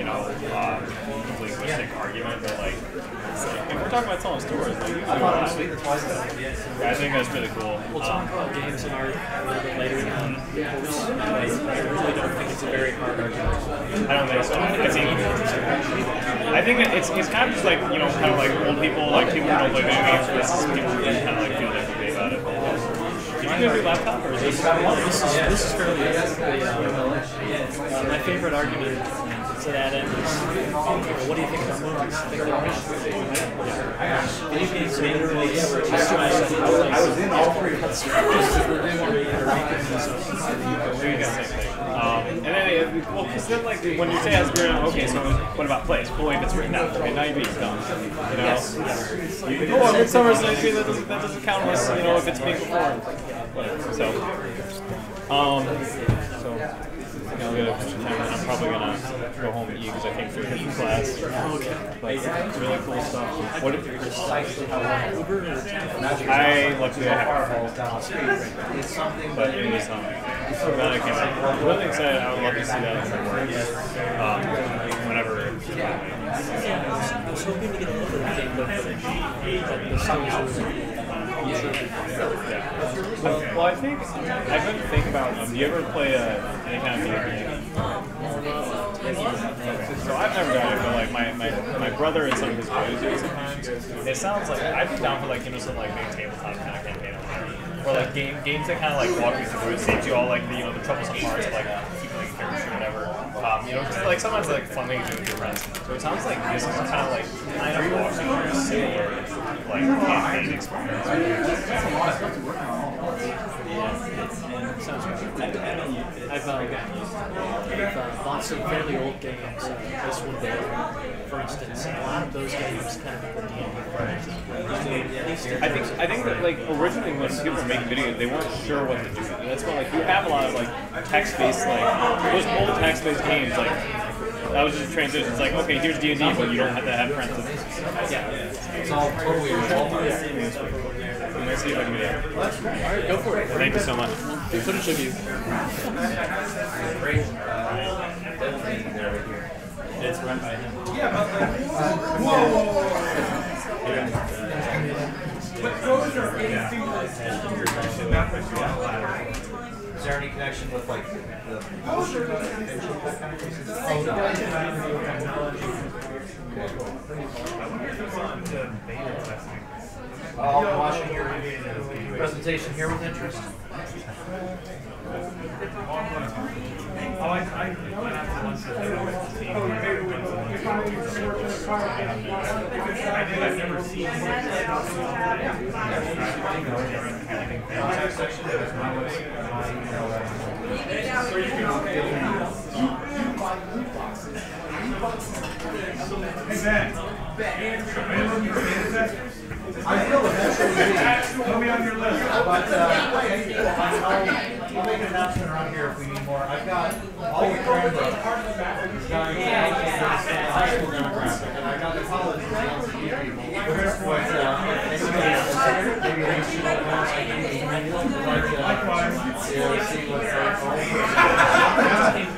linguistic argument, but like if we're talking about telling stories, like I think that's really cool. We'll talk about games and art a little bit later on. I really don't think it's a very hard argument. I don't think so. I think it's kind of just like kind of like old people, like people who don't play video games versus people who kind of like feel differently about it. Did you go through laptop or is this? This is fairly easy. My favorite argument to that end is, what do you think about movies? Video games are literally I was in all three. And then, well, because then, like, when you say it's written, okay, so what about plays? Well, if it's written out, okay, now you're being dumb. Oh, Midsummer's Night's Dream, that doesn't count unless, if it's being performed. So, I'm probably gonna go home and eat because I came through here from class. Okay. But it's really cool stuff. What if I luckily I have It's something, but it was so glad I came out. I'm really excited. I would love to see that in my work. Whenever. I was hoping to get a little bit of gameplay footage, but the stories Well, I think I've been thinking about. Do you ever play any kind of video game? So I've never done it, but like my brother and some of his boys do it sometimes. It sounds like I'd be down for like some like big tabletop kind of campaign, or like games that kind of like walk you through. It saves you all like the the troublesome parts of like keeping like characters or whatever. Because like sometimes it's like fun thing to do with your friends. So it sounds like this is kind of like walks you through a similar like campaign experience. Sounds good. I've bought some fairly old games. This one there, for instance. A lot of those games kind of the D&D I think that like originally when people were making videos, they weren't sure what to do. That's why like you have a lot of like text-based those old text-based games like. That was just a transition. It's like, okay, here's D&D, but you don't have to have friends. Yeah. It's all totally involved. Let me see if I can do that. Alright, go for it. Thank you so much. Good footage of you. Great. It's run by him. Yeah, but like, whoa! But those are Is there any connection with like the I'm watching your presentation here with interest. I went out to lunch with the team. I've never seen I will eventually put me on your list. But we'll make an announcement around here if we need more. I've got all the Cranbrook high school demographic, and I've got the college people. But maybe they should like see what it's like.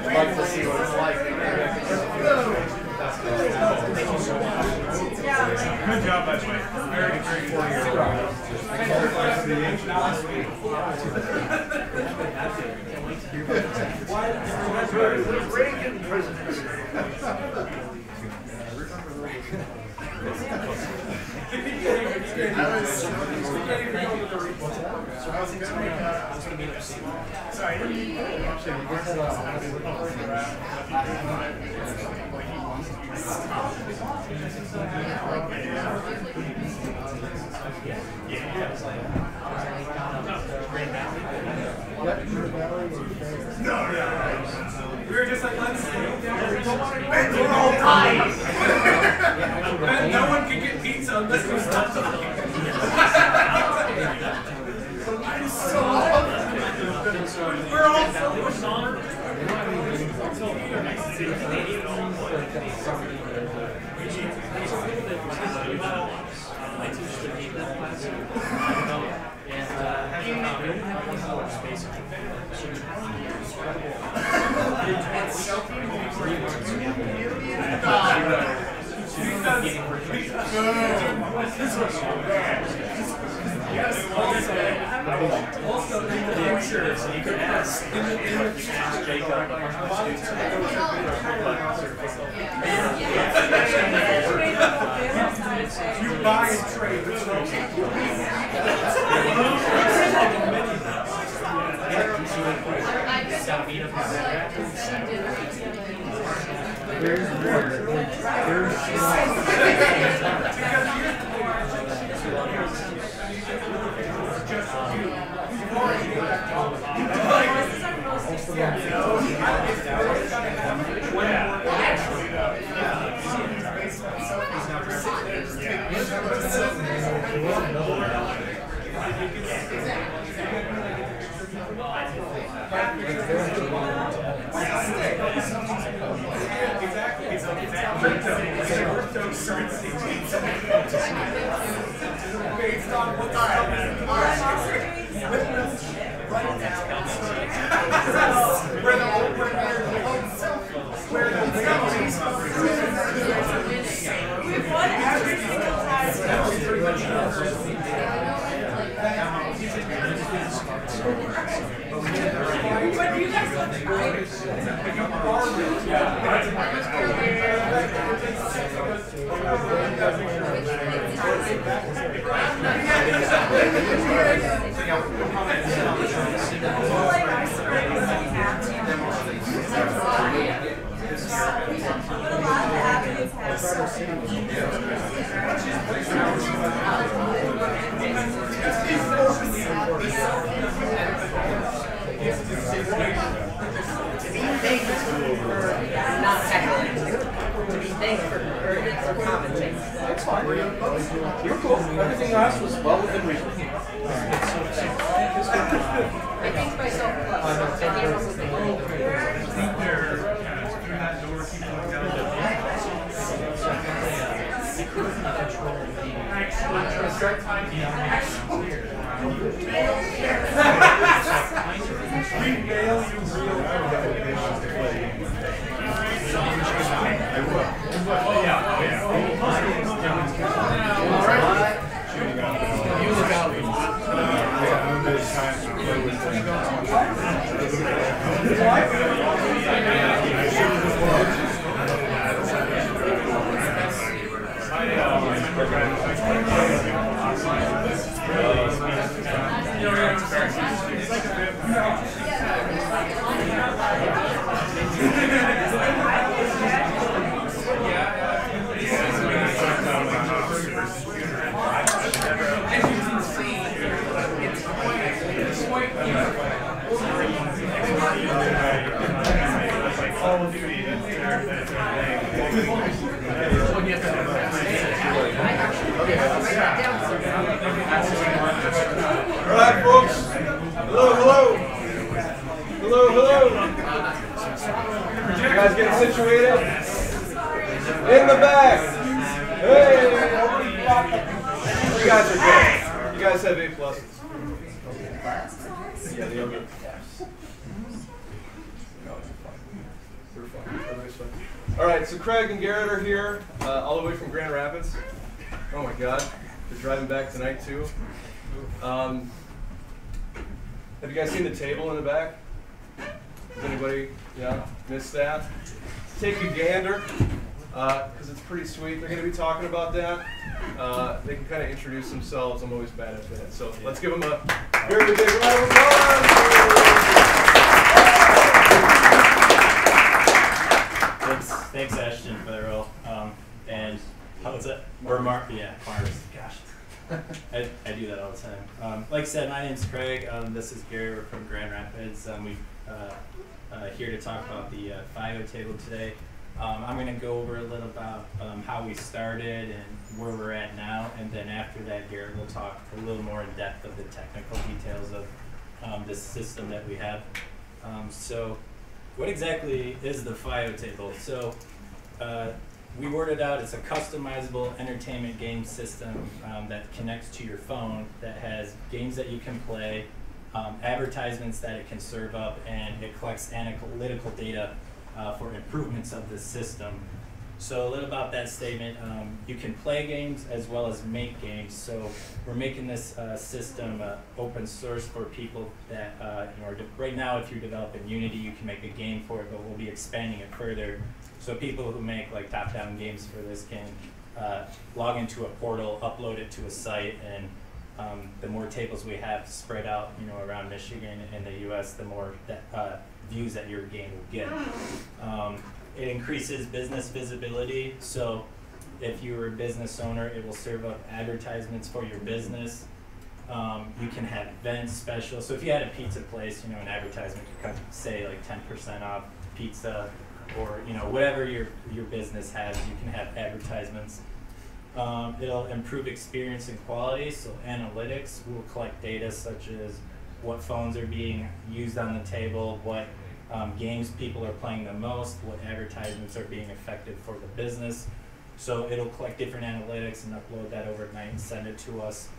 Like to see what it's like. Good job, by the way. Very good. Last week. Reagan presidency. We were just like, let's we're all tied. And no one can get pizza unless we stop talking. I'm so we're all so much on. I teach the game class, and we only have 1 hour space. Also, in the future, so you can ask you buy and trade, which based on what's That's fine. You're cool. Everything else was well within reason. I think myself Alright, folks. Hello, hello. Hello, hello. You guys getting situated? In the back. Hey. You guys are good. You guys have A pluses. Yeah, they all get Fs. They're fine. Everybody's fine. Alright, so Craig and Garrett are here, all the way from Grand Rapids. Oh my god. They're driving back tonight too. Have you guys seen the table in the back? Has anybody missed that? Take a gander, because it's pretty sweet. They're going to be talking about that. They can kind of introduce themselves. I'm always bad at that. So let's give them a very big round of applause. Thanks Ashton, for the role. Or yeah, Mars. Gosh. I do that all the time. Like I said, my name's Craig. This is Gary. We're from Grand Rapids. We're here to talk about the FIO table today. I'm going to go over a little about how we started and where we're at now, and then after that, Garrett will talk a little more in depth of the technical details of this system that we have. So, what exactly is the FIO table? So, we word it out. It's a customizable entertainment game system that connects to your phone, that has games that you can play, advertisements that it can serve up, and it collects analytical data for improvements of the system. So a little about that statement. You can play games as well as make games. So we're making this system open source for people that, right now if you're developing Unity, you can make a game for it, but we'll be expanding it further. So people who make like top-down games for this can log into a portal, upload it to a site, and the more tables we have spread out, around Michigan and the U.S., the more views that your game will get. It increases business visibility. So if you're a business owner, it will serve up advertisements for your business. You can have events, specials. So if you had a pizza place, an advertisement could say like 10% off pizza, or whatever your business has, you can have advertisements. It'll improve experience and quality. So analytics will collect data such as what phones are being used on the table, what games people are playing the most, what advertisements are being effective for the business. So it'll collect different analytics and upload that overnight and send it to us.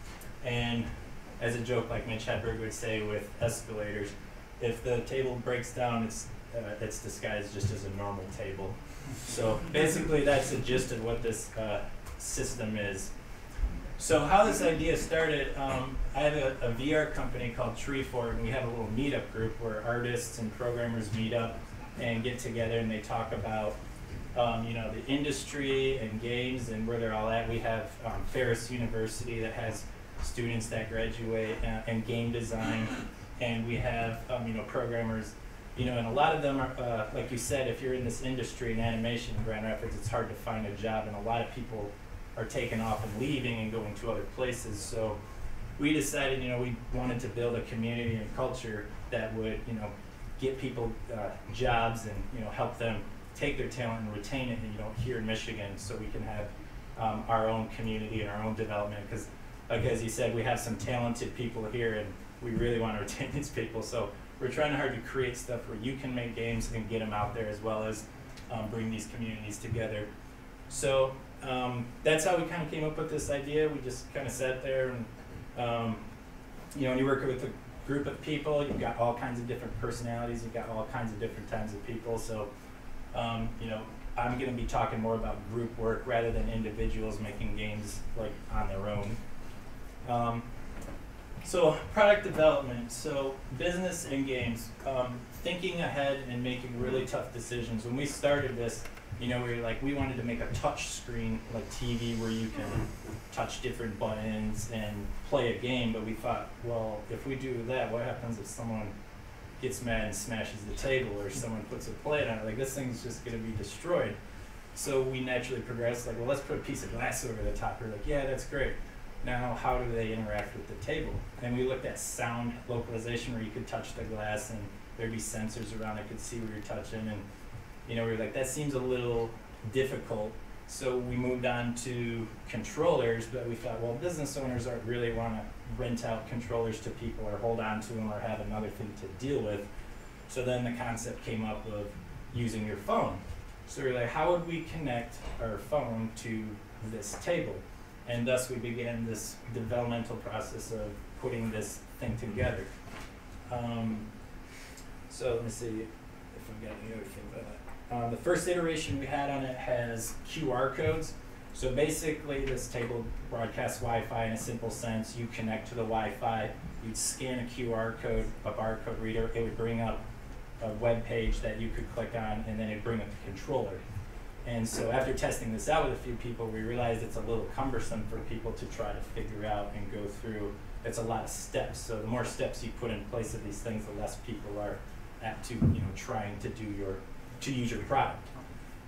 And as a joke, like Mitch Hedberg would say with escalators, if the table breaks down, it's disguised just as a normal table. So basically that's the gist of what this system is. So how this idea started, I have a VR company called Treefort, and we have a little meetup group where artists and programmers meet up and get together and they talk about the industry and games and where they're all at. We have Ferris University that has students that graduate in game design, and we have programmers, and a lot of them are, like you said, if you're in this industry in animation in Grand Rapids, it's hard to find a job, and a lot of people are taking off and leaving and going to other places. So we decided, we wanted to build a community and culture that would, get people jobs and, help them take their talent and retain it, here in Michigan, so we can have our own community and our own development. Because, like as you said, we have some talented people here, and we really want to retain these people. So we're trying hard to create stuff where you can make games and get them out there, as well as bring these communities together. So that's how we kind of came up with this idea. We just kind of sat there and, when you work with a group of people, you've got all kinds of different personalities, you've got all kinds of different kinds of people. So, I'm going to be talking more about group work rather than individuals making games like on their own. So product development, so business and games, thinking ahead and making really tough decisions. When we started this, we were like, we wanted to make a touch screen like TV where you can touch different buttons and play a game, but we thought, well, if we do that, what happens if someone gets mad and smashes the table, or someone puts a plate on it? Like, this thing's just going to be destroyed. So we naturally progressed, like, well, let's put a piece of glass over the top. We're like, yeah, that's great. Now, how do they interact with the table? And we looked at sound localization, where you could touch the glass and there'd be sensors around that could see what you're touching. And we were like, that seems a little difficult. So we moved on to controllers, but we thought, well, business owners aren't really want to rent out controllers to people or hold on to them or have another thing to deal with. So then the concept came up of using your phone. So we were like, how would we connect our phone to this table? And thus we began this developmental process of putting this thing together. So let me see if I've got any other thing about that. The first iteration we had on it has QR codes. So basically this table broadcasts Wi-Fi in a simple sense. You connect to the Wi-Fi, you'd scan a QR code, a barcode reader, it would bring up a web page that you could click on, and then it'd bring up the controller. And so after testing this out with a few people, we realized it's a little cumbersome for people to try to figure out and go through. It's a lot of steps. So the more steps you put in place of these things, the less people are apt to, trying to use your product.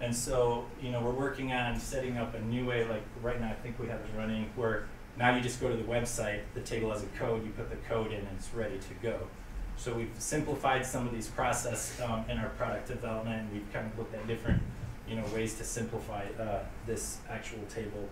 And so, you know, we're working on setting up a new way, like right now I think we have it running, where now you just go to the website, the table has a code, you put the code in and it's ready to go. So we've simplified some of these processes in our product development, and we've kind of looked at different, you know, ways to simplify this actual table.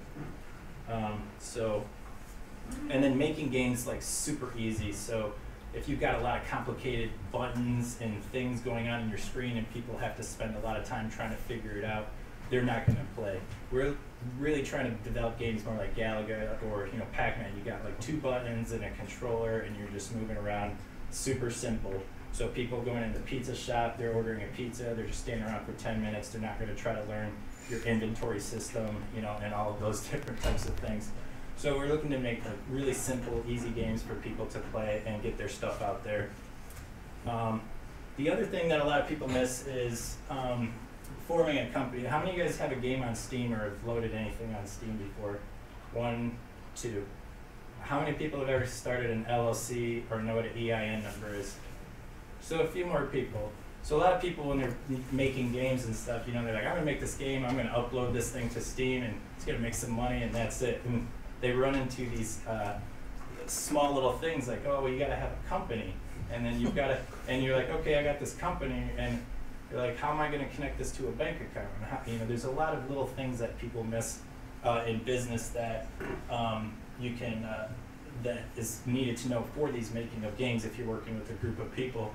And then making games like super easy. So if you've got a lot of complicated buttons and things going on in your screen and people have to spend a lot of time trying to figure it out, they're not going to play. We're really trying to develop games more like Galaga or, you know, Pac-Man. You got like 2 buttons and a controller and you're just moving around, super simple. So people going in the pizza shop, they're ordering a pizza, they're just standing around for 10 minutes, they're not going to try to learn your inventory system, you know, and all of those different types of things. So we're looking to make like really simple, easy games for people to play and get their stuff out there. The other thing that a lot of people miss is forming a company. How many of you guys have a game on Steam or have loaded anything on Steam before? 1, 2. How many people have ever started an LLC or know what an EIN number is? So a few more people. So a lot of people, when they're making games and stuff, you know, they're like, I'm gonna make this game, I'm gonna upload this thing to Steam, and it's gonna make some money, and that's it. And they run into these small little things like, oh, well, you gotta have a company, and then you've gotta, and you're like, okay, I got this company, and you're like, how am I gonna connect this to a bank account? And how, you know, there's a lot of little things that people miss in business that you can, that is needed to know for these making of games if you're working with a group of people.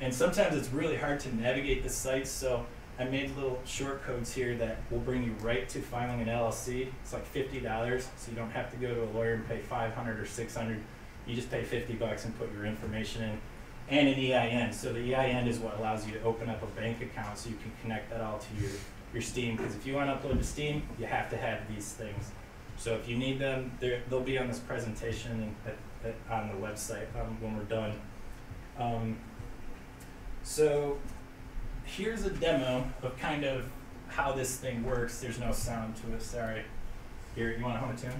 And sometimes it's really hard to navigate the sites, so I made little short codes here that will bring you right to filing an LLC. It's like $50, so you don't have to go to a lawyer and pay $500 or $600. You just pay $50 and put your information in, and an EIN. So the EIN is what allows you to open up a bank account so you can connect that all to your Steam, because if you want to upload to Steam, you have to have these things. So if you need them, they'll be on this presentation and on the website when we're done. So here's a demo of kind of how this thing works. There's no sound to it, sorry. Here, you want to hum a tune?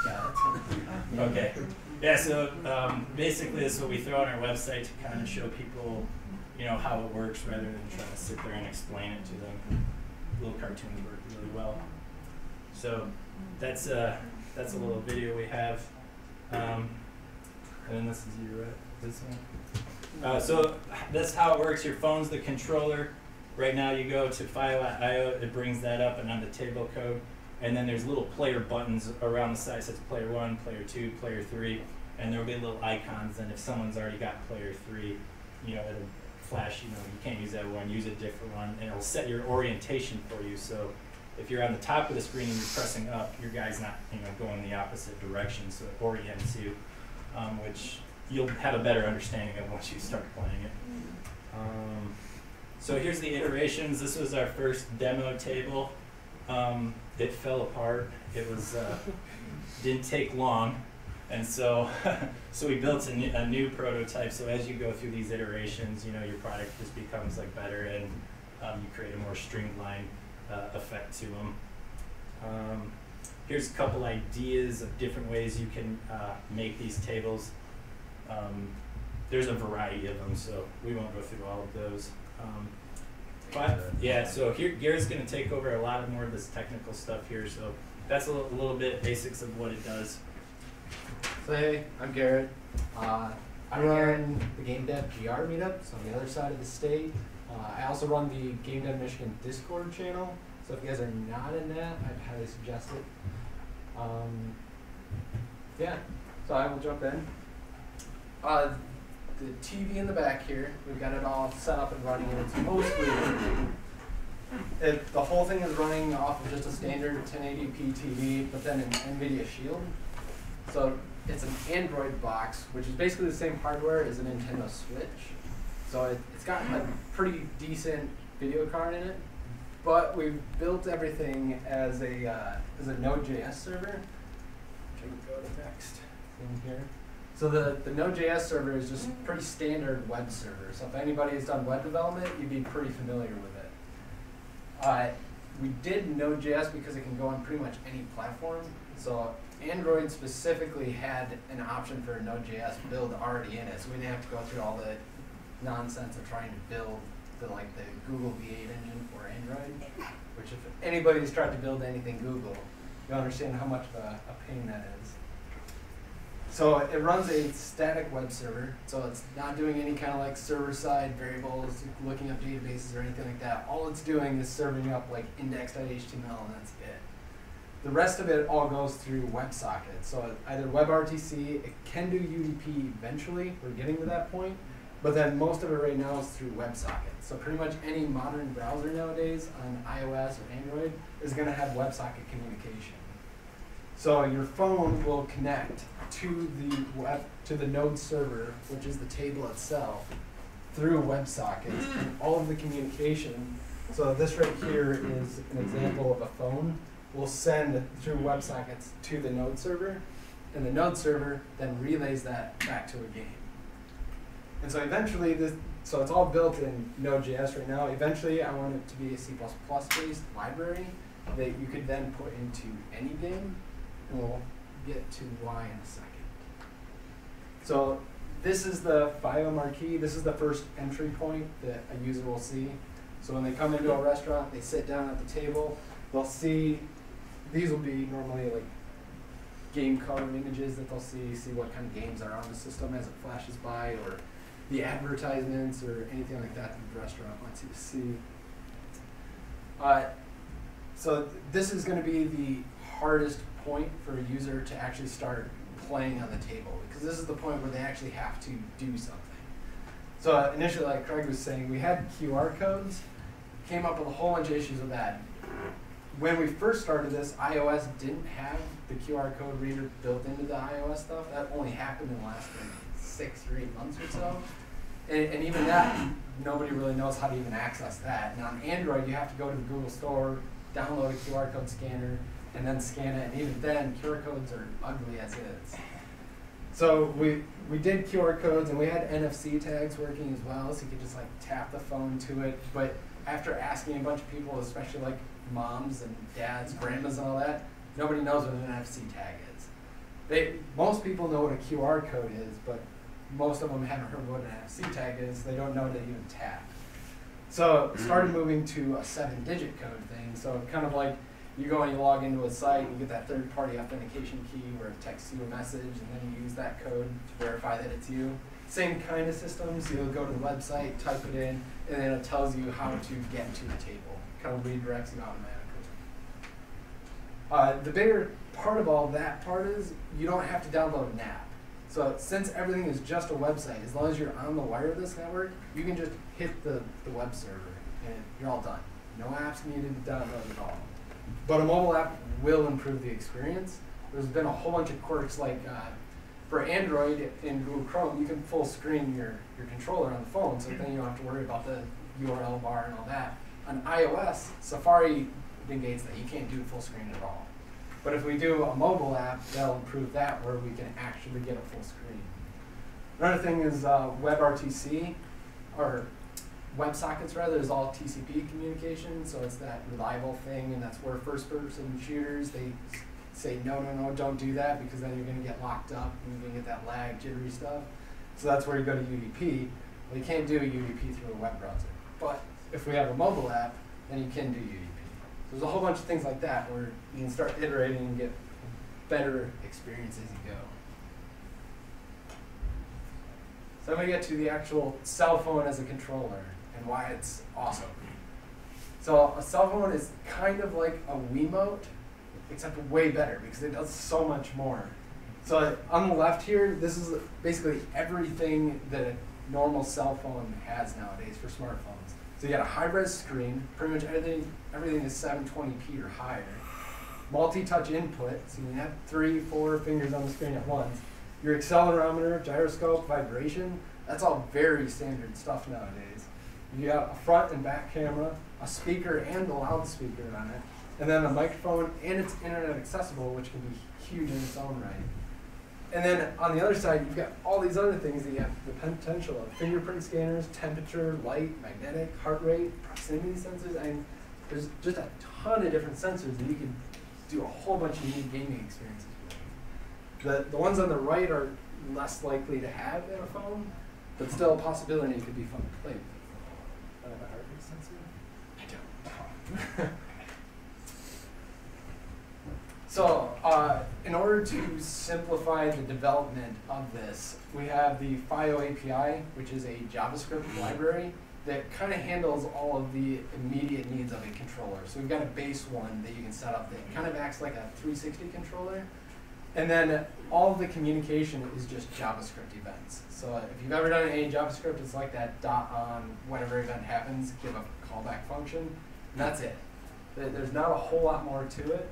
Yeah. Okay. Yeah, so basically this is what we throw on our website to kind of show people, you know, how it works rather than trying to sit there and explain it to them. Little cartoons work really well. So that's a little video we have. And then this is you, right? This one. So that's how it works. Your phone's the controller. Right now you go to file.io, it brings that up and on the table code. And then there's little player buttons around the side. It says player 1, player 2, player 3. And there'll be little icons. And if someone's already got player 3, you know, it'll flash, you know, you can't use that one, use a different one. And it'll set your orientation for you. So if you're on the top of the screen and you're pressing up, your guy's not, you know, going the opposite direction. So it orients you, which you'll have a better understanding of once you start playing it. So here's the iterations. This was our first demo table. It fell apart. It was didn't take long, and so so we built a new prototype. So as you go through these iterations, you know, your product just becomes like better, and you create a more streamlined effect to them. Here's a couple ideas of different ways you can make these tables. There's a variety of them, so we won't go through all of those. But yeah, so here Garrett's going to take over a lot more of this technical stuff here. So that's a little bit basics of what it does. So hey, I'm Garrett. I run the Game Dev GR Meetup, so on the other side of the state. I also run the Game Dev Michigan Discord channel. So if you guys are not in that, I'd highly suggest it. Yeah, so I will jump in. The TV in the back here, we've got it all set up and running, and it's mostly, the whole thing is running off of just a standard 1080p TV, but then an NVIDIA Shield. So it's an Android box, which is basically the same hardware as a Nintendo Switch. So it's got a pretty decent video card in it, but we've built everything as a Node.js server. Which I can go to next thing here. So the Node.js server is just pretty standard web server. So if anybody has done web development, you'd be pretty familiar with it. We did Node.js because it can go on pretty much any platform. So Android specifically had an option for a Node.js build already in it. So we didn't have to go through all the nonsense of trying to build like the Google V8 engine for Android, which if anybody's tried to build anything Google, you understand how much of a pain that is. So it runs a static web server, so it's not doing any kind of like server-side variables, looking up databases or anything like that. All it's doing is serving up like index.html and that's it. The rest of it all goes through WebSockets. So either WebRTC, it can do UDP eventually, we're getting to that point, but then most of it right now is through WebSockets. So pretty much any modern browser nowadays on iOS or Android is going to have WebSocket communication. So your phone will connect to the node server, which is the table itself, through WebSockets, and all of the communication. So this right here is an example of a phone. We'll send through WebSockets to the node server, and the node server then relays that back to a game. And so eventually, so it's all built in Node.js right now. Eventually, I want it to be a C++ based library that you could then put into any game, and we'll get to why in a second. So this is the FIO marquee. This is the first entry point that a user will see. So when they come into a restaurant, they sit down at the table, they'll see, these will be normally like game color images that they'll see what kind of games are on the system as it flashes by, or the advertisements or anything like that the restaurant wants you to see. So this is going to be the hardest point for a user to actually start playing on the table, because this is the point where they actually have to do something. So initially, like Craig was saying, we had QR codes, came up with a whole bunch of issues with that. When we first started this, iOS didn't have the QR code reader built into the iOS stuff. That only happened in the last 6 or 8 months or so. And even that, nobody really knows how to even access that. And on Android, you have to go to the Google Store, download a QR code scanner, and then scan it. And even then, QR codes are ugly as is. So we did QR codes, and we had NFC tags working as well, so you could just like tap the phone to it. But after asking a bunch of people, especially like moms and dads, grandmas and all that, nobody knows what an NFC tag is. Most people know what a QR code is, but most of them haven't heard what an NFC tag is. They don't know to even tap. So started moving to a 7-digit code thing. So kind of like you go and you log into a site, and you get that third-party authentication key where it texts you a message, and then you use that code to verify that it's you. Same kind of system. So you'll go to the website, type it in, and then it tells you how to get to the table. Kind of redirects you automatically. The bigger part of all that part is you don't have to download an app. So since everything is just a website, as long as you're on the wireless network, you can just hit the web server and you're all done. No apps needed to download at all. But a mobile app will improve the experience. There's been a whole bunch of quirks like for Android in Google Chrome, you can full screen your controller on the phone, so then you don't have to worry about the URL bar and all that. On iOS, Safari negates that. You can't do full screen at all. But if we do a mobile app, that'll improve that, where we can actually get a full screen. Another thing is WebRTC, or WebSockets rather, is all TCP communication, so it's that reliable thing, and that's where first-person shooters, they say, no, don't do that, because then you're going to get locked up, and you're going to get that lag, jittery stuff. So that's where you go to UDP. Well, you can't do a UDP through a web browser. But if we have a mobile app, then you can do UDP. There's a whole bunch of things like that where you can start iterating and get better experience as you go. So I'm going to get to the actual cell phone as a controller and why it's awesome. So a cell phone is kind of like a Wiimote, except way better because it does so much more. So on the left here, this is basically everything that a normal cell phone has nowadays for smartphones. So you got a high-res screen, pretty much everything is 720p or higher. Multi-touch input, so you have 3-4 fingers on the screen at once. Your accelerometer, gyroscope, vibration, that's all very standard stuff nowadays. You got a front and back camera, a speaker and a loudspeaker on it, and then a microphone, and it's internet accessible, which can be huge in its own right. And then on the other side, you've got all these other things that you have the potential of: fingerprint scanners, temperature, light, magnetic, heart rate, proximity sensors. I mean, there's just a ton of different sensors that you can do a whole bunch of unique gaming experiences with. The ones on the right are less likely to have in a phone, but still a possibility it could be fun to play with. kind of a heart rate sensor? I don't know. So, in order to simplify the development of this, we have the FIO API, which is a JavaScript library that kind of handles all of the immediate needs of a controller. So we've got a base one that you can set up that kind of acts like a 360 controller. And then all of the communication is just JavaScript events. So if you've ever done any JavaScript, it's like that dot on whenever event happens, give a callback function, and that's it. There's not a whole lot more to it.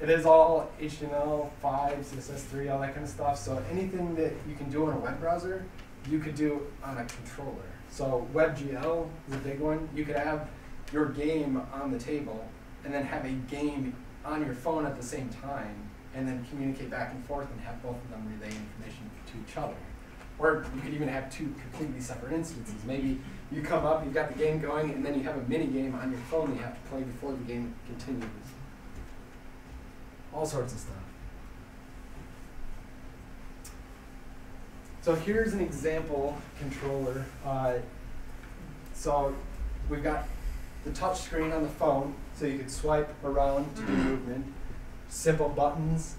It is all HTML, 5, CSS3, all that kind of stuff. So anything that you can do on a web browser, you could do on a controller. So WebGL is a big one. You could have your game on the table and then have a game on your phone at the same time and then communicate back and forth and have both of them relay information to each other. Or you could even have two completely separate instances. Maybe you come up, you've got the game going, and then you have a mini game on your phone that you have to play before the game continues. All sorts of stuff. So here's an example controller. So we've got the touch screen on the phone, so you could swipe around to do movement. Simple buttons.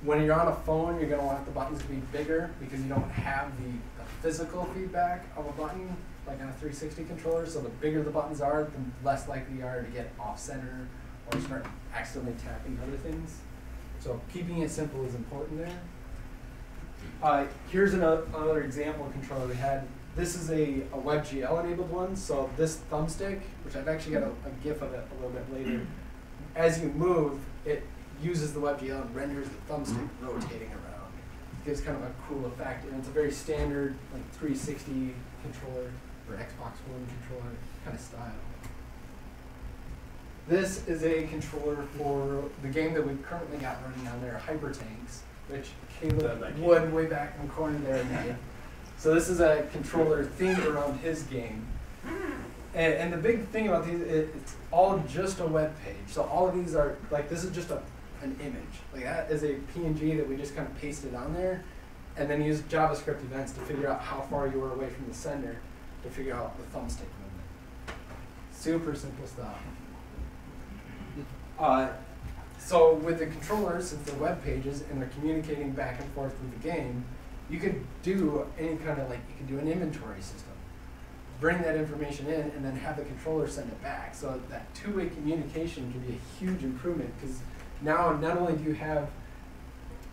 When you're on a phone, you're going to want the buttons to be bigger because you don't have the physical feedback of a button like on a 360 controller. So the bigger the buttons are, the less likely you are to get off center or start accidentally tapping other things. So keeping it simple is important there. Here's another example controller we had. This is a WebGL enabled one. So this thumbstick, which I've actually got a GIF of it a little bit later, as you move, it uses the WebGL and renders the thumbstick rotating around. It gives kind of a cool effect, and it's a very standard like 360 controller or Xbox One controller kind of style. This is a controller for the game that we've currently got running on there, Hyper Tanks, which Caleb Wood way back in the corner there made. So this is a controller themed around his game. And the big thing about these, it's all just a web page. So all of these are, like, this is just an image. Like, that is a PNG that we just kind of pasted on there, and then use JavaScript events to figure out how far you were away from the sender to figure out the thumbstick movement. Super simple stuff. So with the controllers, since they're web pages and they're communicating back and forth with the game, you could do any kind of, like, you could do an inventory system. Bring that information in and then have the controller send it back. So that two-way communication can be a huge improvement because now not only do you have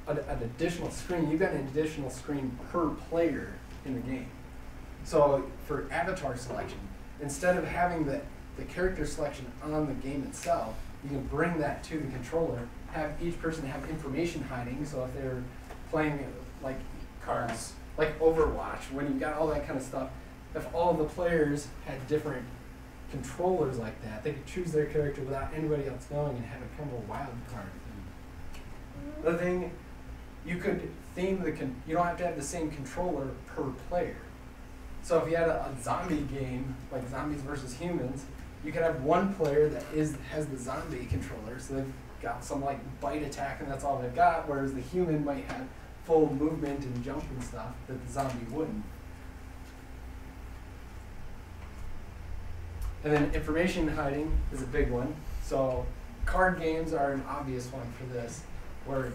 an additional screen, you've got an additional screen per player in the game. So for avatar selection, instead of having the character selection on the game itself, you can bring that to the controller, have each person have information hiding. So if they're playing like cards, like Overwatch, when you've got all that kind of stuff, if all of the players had different controllers like that, they could choose their character without anybody else knowing and have it kind of a wild card. Another thing, you could theme you don't have to have the same controller per player. So if you had a zombie game, like Zombies versus Humans, you could have one player that has the zombie controller, so they've got some like bite attack and that's all they've got, whereas the human might have full movement and jump and stuff that the zombie wouldn't. And then information hiding is a big one. So card games are an obvious one for this, where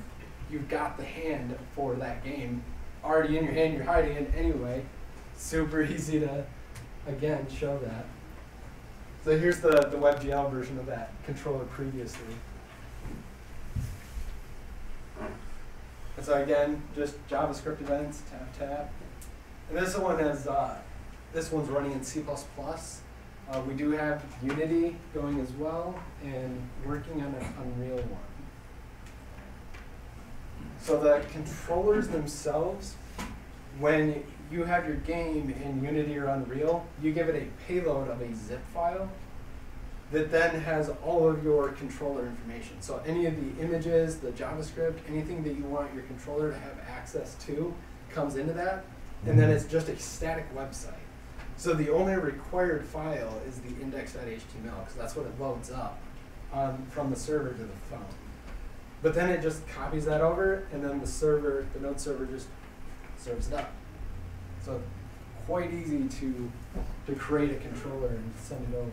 you've got the hand for that game already in your hand, you're hiding it anyway. Super easy to, again, show that. So here's the WebGL version of that controller previously. And so again, just JavaScript events, tap, tap. And this one has, this one's running in C++. We do have Unity going as well, and working on an Unreal one. So the controllers themselves, when you have your game in Unity or Unreal, you give it a payload of a zip file that then has all of your controller information. So any of the images, the JavaScript, anything that you want your controller to have access to comes into that, and then it's just a static website. So the only required file is the index.html, because that's what it loads up from the server to the phone. But then it just copies that over, and then the server, the node server, just serves it up. So quite easy to create a controller and send it over.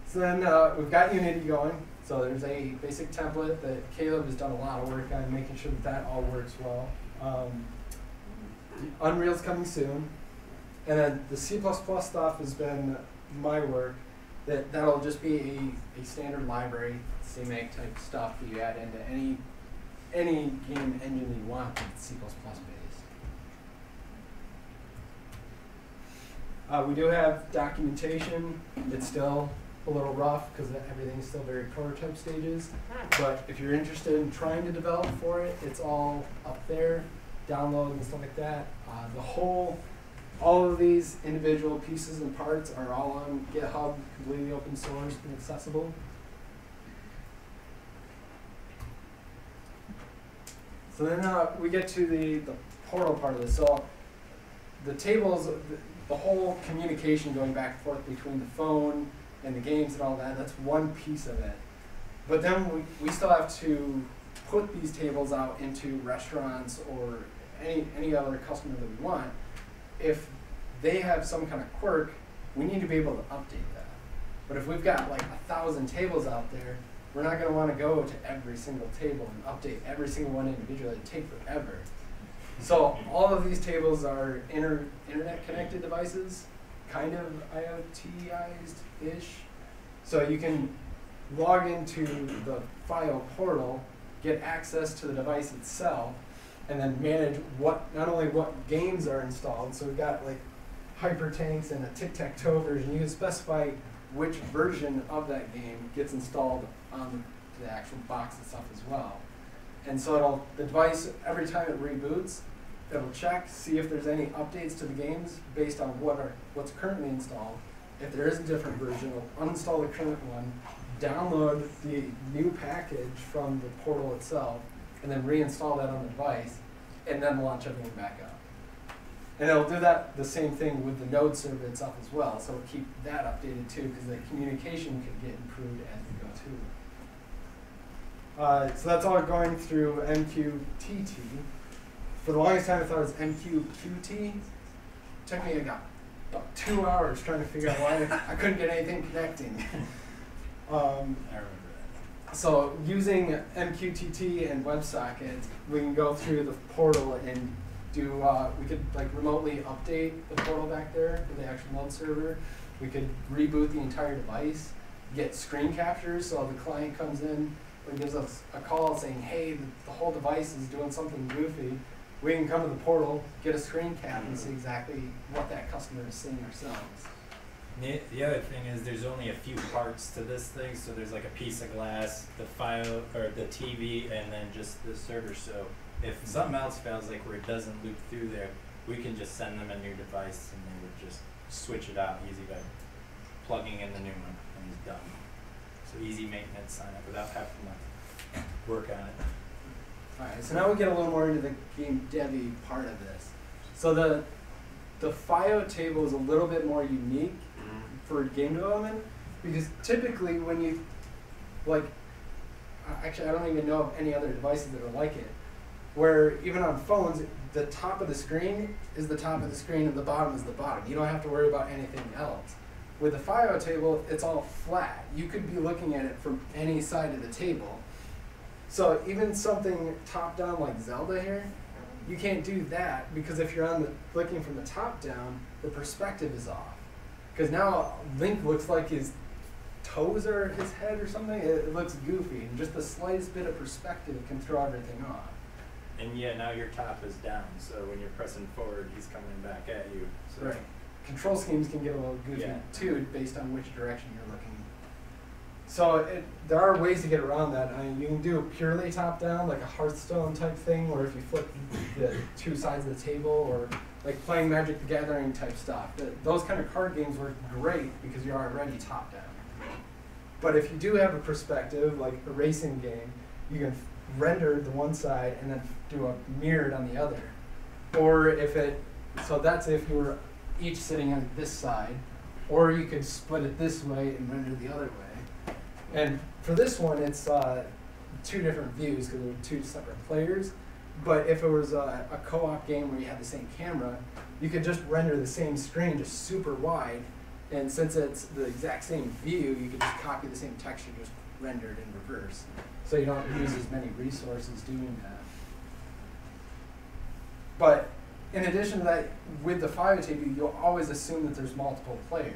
So then we've got Unity going. So there's a basic template that Caleb has done a lot of work on, making sure that that all works well. Unreal's coming soon. And then the C++ stuff has been my work. That'll just be a standard library, CMake type stuff that you add into any game engine that you want that's C++ based. We do have documentation. It's still a little rough because everything's still very prototype stages. But if you're interested in trying to develop for it, it's all up there, download and stuff like that. All of these individual pieces and parts are all on GitHub, completely open source and accessible. So then we get to the portal part of this. So the tables, the whole communication going back and forth between the phone and the games and all that, that's one piece of it. But then we still have to put these tables out into restaurants or any other customer that we want. If they have some kind of quirk, we need to be able to update that. But if we've got like 1,000 tables out there, we're not going to want to go to every single table and update every single one individually. It'd take forever. So all of these tables are internet connected devices, kind of IoTized-ish. So you can log into the file portal, get access to the device itself, and then manage not only what games are installed. So we've got like Hyper Tanks and a tic-tac-toe version. You can specify which version of that game gets installed on the actual box itself as well. And so the device, every time it reboots, it'll check, see if there's any updates to the games based on what's currently installed. If there is a different version, it'll uninstall the current one, download the new package from the portal itself, and then reinstall that on the device, and then launch everything back up. And it'll do that the same thing with the node server itself as well, so it'll keep that updated too, because the communication could get improved as we go too. So that's all going through MQTT. For the longest time I thought it was MQQT. It took me about 2 hours trying to figure out why I couldn't get anything connecting. I remember that. So using MQTT and WebSocket, we can go through the portal and we could like remotely update the portal back there with the actual node server. We could reboot the entire device, get screen captures, so the client comes in and gives us a call saying, hey, the whole device is doing something goofy. We can come to the portal, get a screen cap, and see exactly what that customer is seeing ourselves. The other thing is there's only a few parts to this thing, so there's like a piece of glass, the file, or the TV, and then just the server. So if something else fails, like where it doesn't loop through there, we can just send them a new device and they would just switch it out easy by plugging in the new one, and it's done. So easy maintenance sign up without having to work on it. Alright, so now we get a little more into the game devy part of this. So the FIO table is a little bit more unique for game development, because typically when you, actually I don't even know of any other devices that are like it, where even on phones, the top of the screen is the top of the screen and the bottom is the bottom. You don't have to worry about anything else. With the FIO table, it's all flat. You could be looking at it from any side of the table. So even something top down like Zelda here, you can't do that because if you're looking from the top down, the perspective is off. Because now Link looks like his toes are his head or something. It looks goofy, and just the slightest bit of perspective can throw everything off. And yeah, now your top is down, so when you're pressing forward, he's coming back at you. So. Right. Control schemes can get a little goofy too, based on which direction you're looking. So there are ways to get around that. I mean, you can do purely top-down, like a Hearthstone type thing, where if you flip the two sides of the table, or like playing Magic the Gathering type stuff. Those kind of card games work great because you're already top-down. But if you do have a perspective, like a racing game, you can render the one side and then do a mirrored on the other. Or so that's if you were each sitting on this side, or you could split it this way and render the other way. And for this one, it's two different views because there are two separate players. But if it was a co-op game where you had the same camera, you could just render the same screen just super wide, and since it's the exact same view, you could just copy the same texture just rendered in reverse. So you don't use as many resources doing that. But in addition to that, with the FiOTable, you'll always assume that there's multiple players.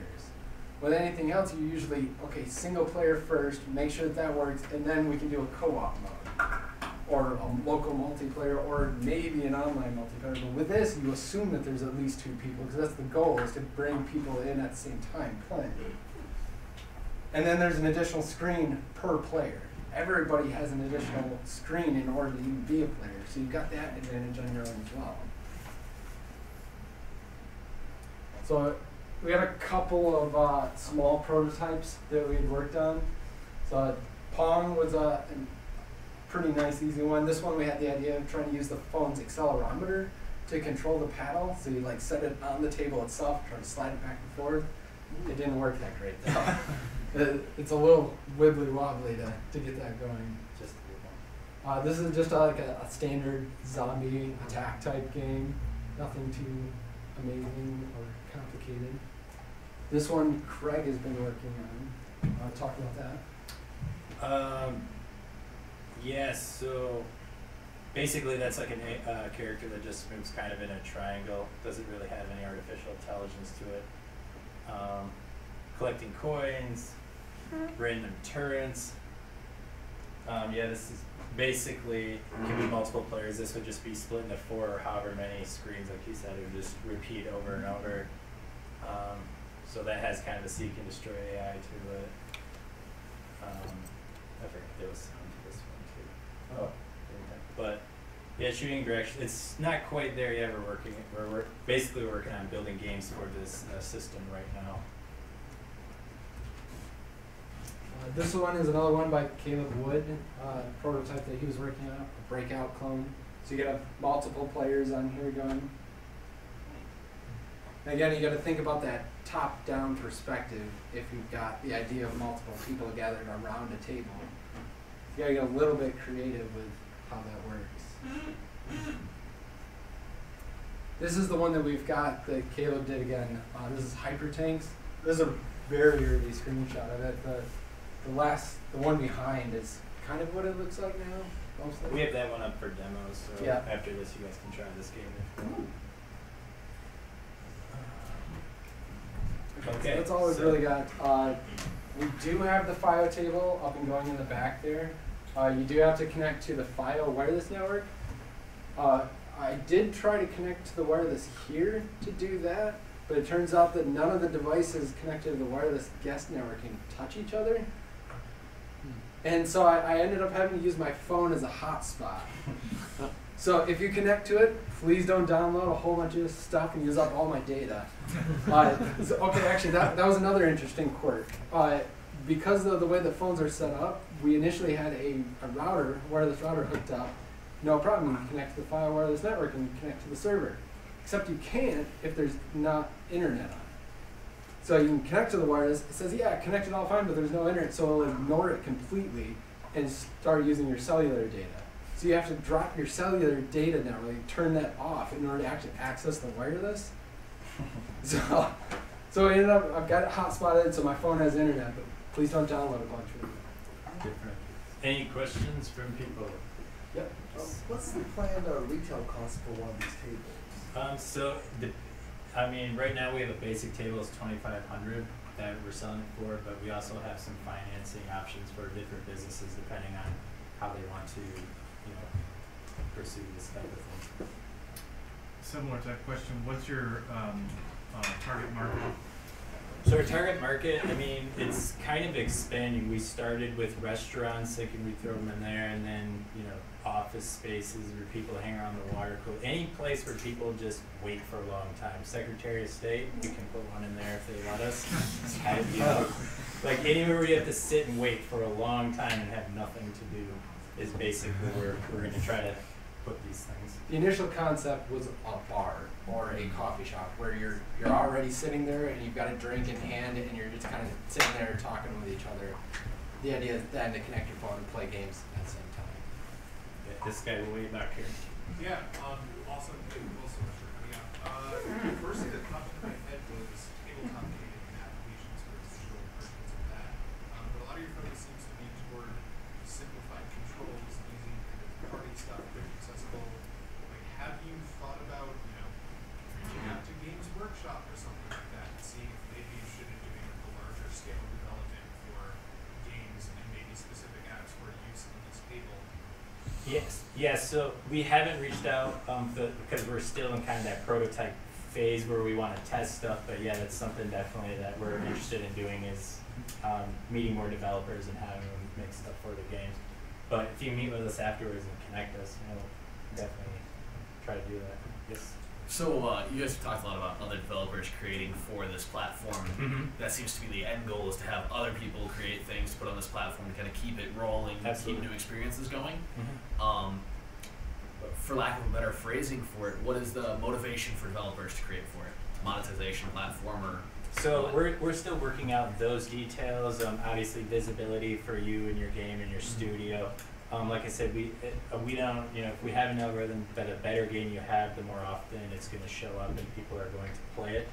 With anything else, you usually, okay, single player first, make sure that works, and then we can do a co-op mode, or a local multiplayer, or maybe an online multiplayer. But with this, you assume that there's at least 2 people, because that's the goal, is to bring people in at the same time playing. And then there's an additional screen per player. Everybody has an additional screen in order to even be a player, so you've got that advantage on your own as well. So we had a couple of small prototypes that we had worked on. So Pong was a pretty nice, easy one. This one we had the idea of trying to use the phone's accelerometer to control the paddle. So you like set it on the table itself, try to slide it back and forth. It didn't work that great though. It's a little wibbly wobbly to get that going. Just this is just like a standard zombie attack type game. Nothing too amazing or complicated. This one Craig has been working on. Talk about that. Yes, so basically that's like a character that just moves kind of in a triangle, doesn't really have any artificial intelligence to it. Collecting coins, random turrets. Yeah, this is basically, can be multiple players. This would just be split into 4 or however many screens, like you said, it would just repeat over and over. So that has kind of a seek and destroy AI to it. I forgot there was sound to this one too. Oh, but yeah, shooting direction. It's not quite there yet. We're basically working on building games for this system right now. This one is another one by Caleb Wood, prototype that he was working on, a breakout clone. So you got multiple players on here going. And again, you got to think about that top-down perspective if you've got the idea of multiple people gathered around a table. You got to get a little bit creative with how that works. This is the one that we've got that Caleb did again. This is Hyper Tanks. This is a very early screenshot of it. The one behind is kind of what it looks like now. Mostly. We have that one up for demos, so yeah. After this you guys can try this game if you want. Okay, so that's all we've really got. We do have the FiOTable up and going in the back there. You do have to connect to the FiO wireless network. I did try to connect to the wireless here to do that, but it turns out that none of the devices connected to the wireless guest network can touch each other. And so I ended up having to use my phone as a hotspot. So if you connect to it, please don't download a whole bunch of stuff and use up all my data. Okay, actually that was another interesting quirk. Because of the way the phones are set up, we initially had a router, wireless router hooked up. No problem, you can connect to the FiO wireless network and connect to the server. Except you can't if there's not internet on it. So you can connect to the wireless, it says, yeah, connected all fine, but there's no internet, so it'll ignore it completely and start using your cellular data. So you have to drop your cellular data network, turn that off in order to actually access the wireless. So I ended up, I've got it hotspotted, so my phone has internet, but please don't download a bunch of it. Different. Any questions from people? Yep. What's the planned retail cost for one of these tables? I mean, right now we have a basic table is $2,500 that we're selling it for, but we also have some financing options for different businesses depending on how they want to, pursue this type of thing. Similar type question. What's your target market? So our target market, I mean, it's kind of expanding. We started with restaurants, thinking we'd throw them in there, and then, office spaces where people hang around the water cooler. Any place where people just wait for a long time. Secretary of State, we can put one in there if they let us. Like anywhere where you have to sit and wait for a long time and have nothing to do is basically where we're going to try to put these things. The initial concept was a bar or a coffee shop where you're already sitting there and you've got a drink in hand and you're just kind of sitting there talking with each other. The idea is then to connect your phone and play games at the same time. Yeah, this guy will wait back here. Yeah, awesome. Thank you all so much for coming out. First thing that popped into my head was tabletop gaming and applications for digital versions of that. But a lot of your focus seems to be toward simplified controls, easy kind of party stuff, quick, accessible. Like, have you thought about, reaching out to Games Workshop or something like that and seeing if they'd be interested in doing like a larger scale development for games and maybe specific apps for use in this table? Yes. So we haven't reached out because we're still in kind of that prototype phase where we want to test stuff. But yeah, that's something definitely that we're interested in doing is meeting more developers and having them make stuff for the games. But if you meet with us afterwards and connect us, we'll definitely try to do that. Yes. So you guys have talked a lot about other developers creating for this platform. Mm-hmm. That seems to be the end goal, is to have other people create things to put on this platform to kind of keep it rolling, Absolutely. keep new experiences going. Mm-hmm. For lack of a better phrasing for it, what is the motivation for developers to create for it? Monetization platform or? So we're still working out those details. Obviously, visibility for you and your game and your studio. Like I said, we don't, if we have an algorithm that a better game you have, the more often it's going to show up and people are going to play it.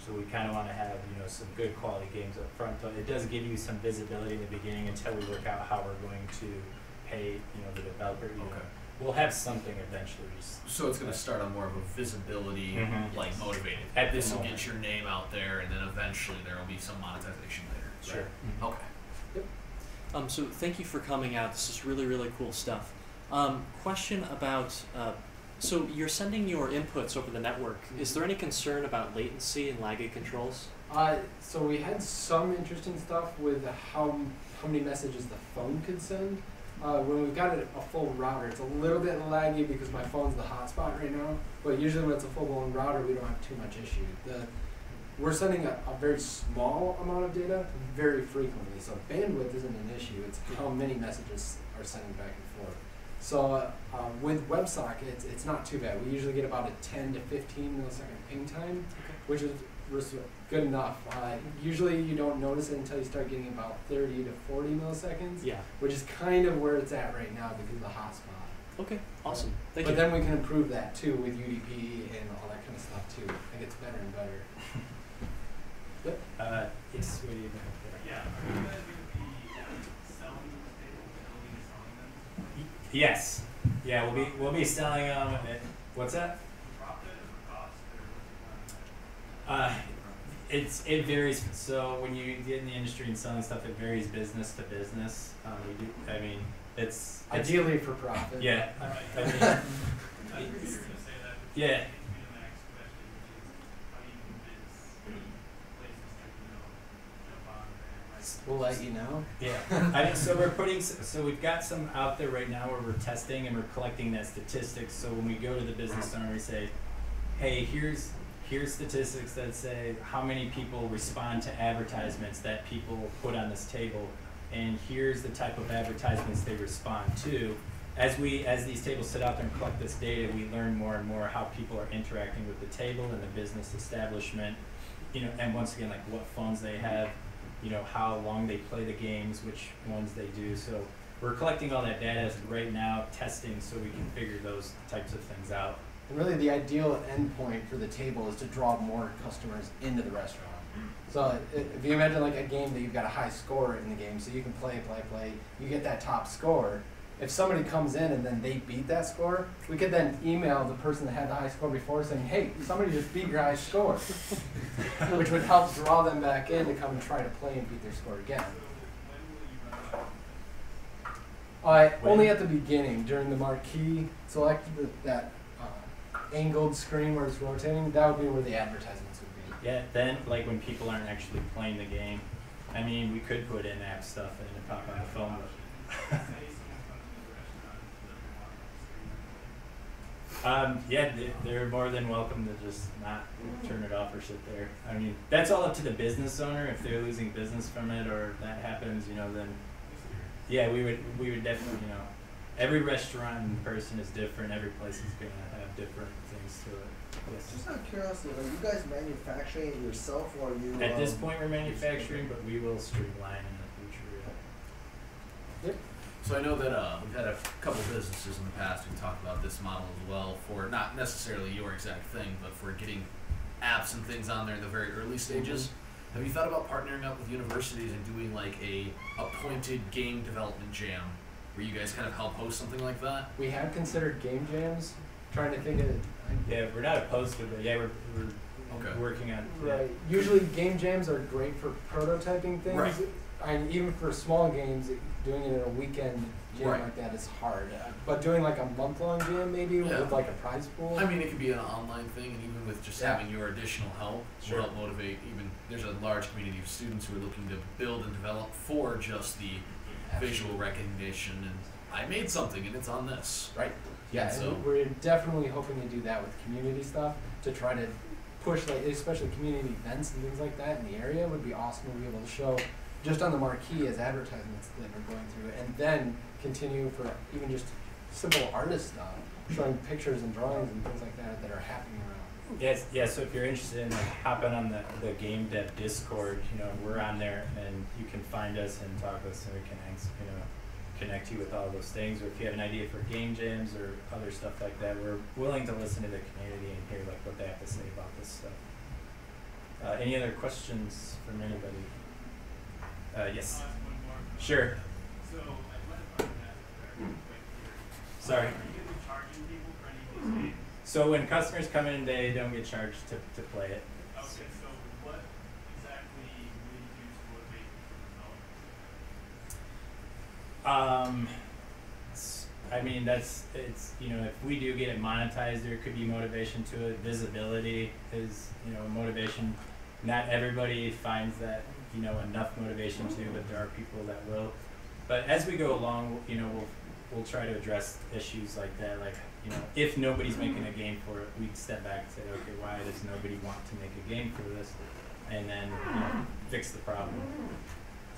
So we kind of want to have, some good quality games up front. But it does give you some visibility in the beginning until we work out how we're going to pay, the developer. Okay. We'll have something eventually. So it's going to start on more of a visibility, like motivated. This will get your name out there, and then eventually there will be some monetization later. Sure. Right? Okay. So thank you for coming out. This is really, really cool stuff. Question about, so you're sending your inputs over the network. Is there any concern about latency and laggy controls? So we had some interesting stuff with how many messages the phone could send. When we've got a full router, it's a little bit laggy because my phone's the hotspot right now. But usually when it's a full-blown router, we don't have too much issue. We're sending a very small amount of data very frequently, so bandwidth isn't an issue. It's how many messages are sending back and forth. So with WebSockets, it's not too bad. We usually get about a 10 to 15 millisecond ping time, which is good enough. Usually you don't notice it until you start getting about 30 to 40 milliseconds, which is kind of where it's at right now because of the hotspot. Okay, awesome. Thank you. But then we can improve that too with UDP and all that kind of stuff too. It gets better and better. Yes, what do you think? Yeah, are you guys going to be selling the tables, building and selling them? Yes. Yeah, we'll be selling them. What's that? Profit or cost? It varies. So when you get in the industry and selling stuff, it varies business to business. It's ideally for profit. Yeah. Yeah. We'll let you know. Yeah. So we've got some out there right now where we're testing and we're collecting that statistics. So when we go to the business owner, we say, hey, here's statistics that say how many people respond to advertisements that people put on this table, and here's the type of advertisements they respond to. As these tables sit out there and collect this data, we learn more and more how people are interacting with the table and the business establishment, and once again, like what phones they have, how long they play the games, which ones they do. So we're collecting all that data right now, testing, so we can figure those types of things out. And really the ideal endpoint for the table is to draw more customers into the restaurant. So if you imagine like a game that you've got a high score in the game, so you can play, you get that top score. If somebody comes in and then they beat that score, we could then email the person that had the high score before saying, hey, somebody just beat your high score, which would help draw them back in to come and try to play and beat their score again. Only at the beginning, during the marquee, select that angled screen where it's rotating, that would be where the advertisements would be. Yeah, then like when people aren't actually playing the game, we could put in app stuff and pop on the phone. Yeah, they're more than welcome to just not turn it off or sit there. That's all up to the business owner. If they're losing business from it or if that happens, then yeah, we would definitely, every restaurant and person is different. Every place is going to have different things to it. Yes. Just out of curiosity, are you guys manufacturing it yourself or are you? At this point, we're manufacturing, but we will streamline in the future. Yep. So I know that we've had a couple businesses in the past who talked about this model as well for not necessarily your exact thing, but for getting apps and things on there in the very early stages. Have you thought about partnering up with universities and doing like a appointed game development jam where you guys kind of help host something like that? We have considered game jams, trying to think of it. Yeah, we're not opposed to it, but yeah, we're working on it. Right. Usually game jams are great for prototyping things. Right. And even for small games, doing it in a weekend jam Right. like that is hard. But doing like a month-long jam maybe with like a prize pool. I mean, it could be an online thing, and even with just having your additional help, will help motivate. Even there's a large community of students who are looking to build and develop for just the visual recognition. And I made something, and it's on this. Right. Yeah. So And we're definitely hoping to do that with community stuff to try to push, like especially community events and things like that in the area would be awesome to be able to show just on the marquee as advertisements that are going through, and then continue for even just simple artist stuff, showing pictures and drawings and things like that that are happening around. Yes, yeah. So if you're interested in like hopping on the game dev Discord, we're on there, and you can find us and talk to us, and we can connect you with all those things. Or if you have an idea for game jams or other stuff like that, we're willing to listen to the community and hear like what they have to say about this stuff. Any other questions from anybody? Yes. Sure. So, I want to find that very quick here. Sorry. Are you going to be charging people for any of these games? So when customers come in, they don't get charged to play it. Okay, so what exactly will you do to motivate people to develop? I mean, if we do get it monetized, there could be motivation to it. Visibility is, motivation. Not everybody finds that, enough motivation to, but there are people that will. But as we go along, we'll try to address issues like that. Like, if nobody's making a game for it, we'd step back and say, okay, why does nobody want to make a game for this? And then, fix the problem.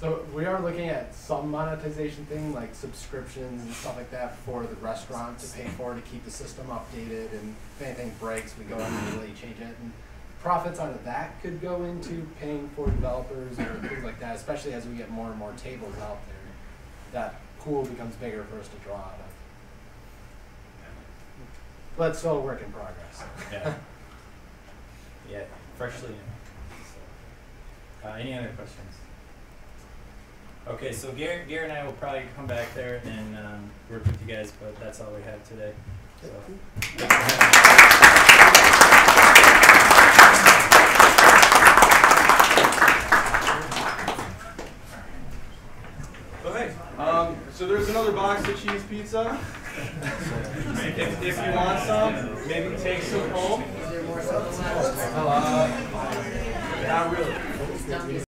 So we are looking at some monetization thing like subscriptions and stuff like that for the restaurant to pay for to keep the system updated, and if anything breaks, we go and immediately change it. And profits out of that could go into paying for developers or things like that, especially as we get more and more tables out there. That pool becomes bigger for us to draw out of. But it's still a work in progress. Yeah. Yeah, freshly. Any other questions? Okay, so Gary and I will probably come back there and work with you guys, but that's all we have today. So, Okay. So there's another box of cheese pizza. If you want some, maybe take some home. Is there more stuff? Not really.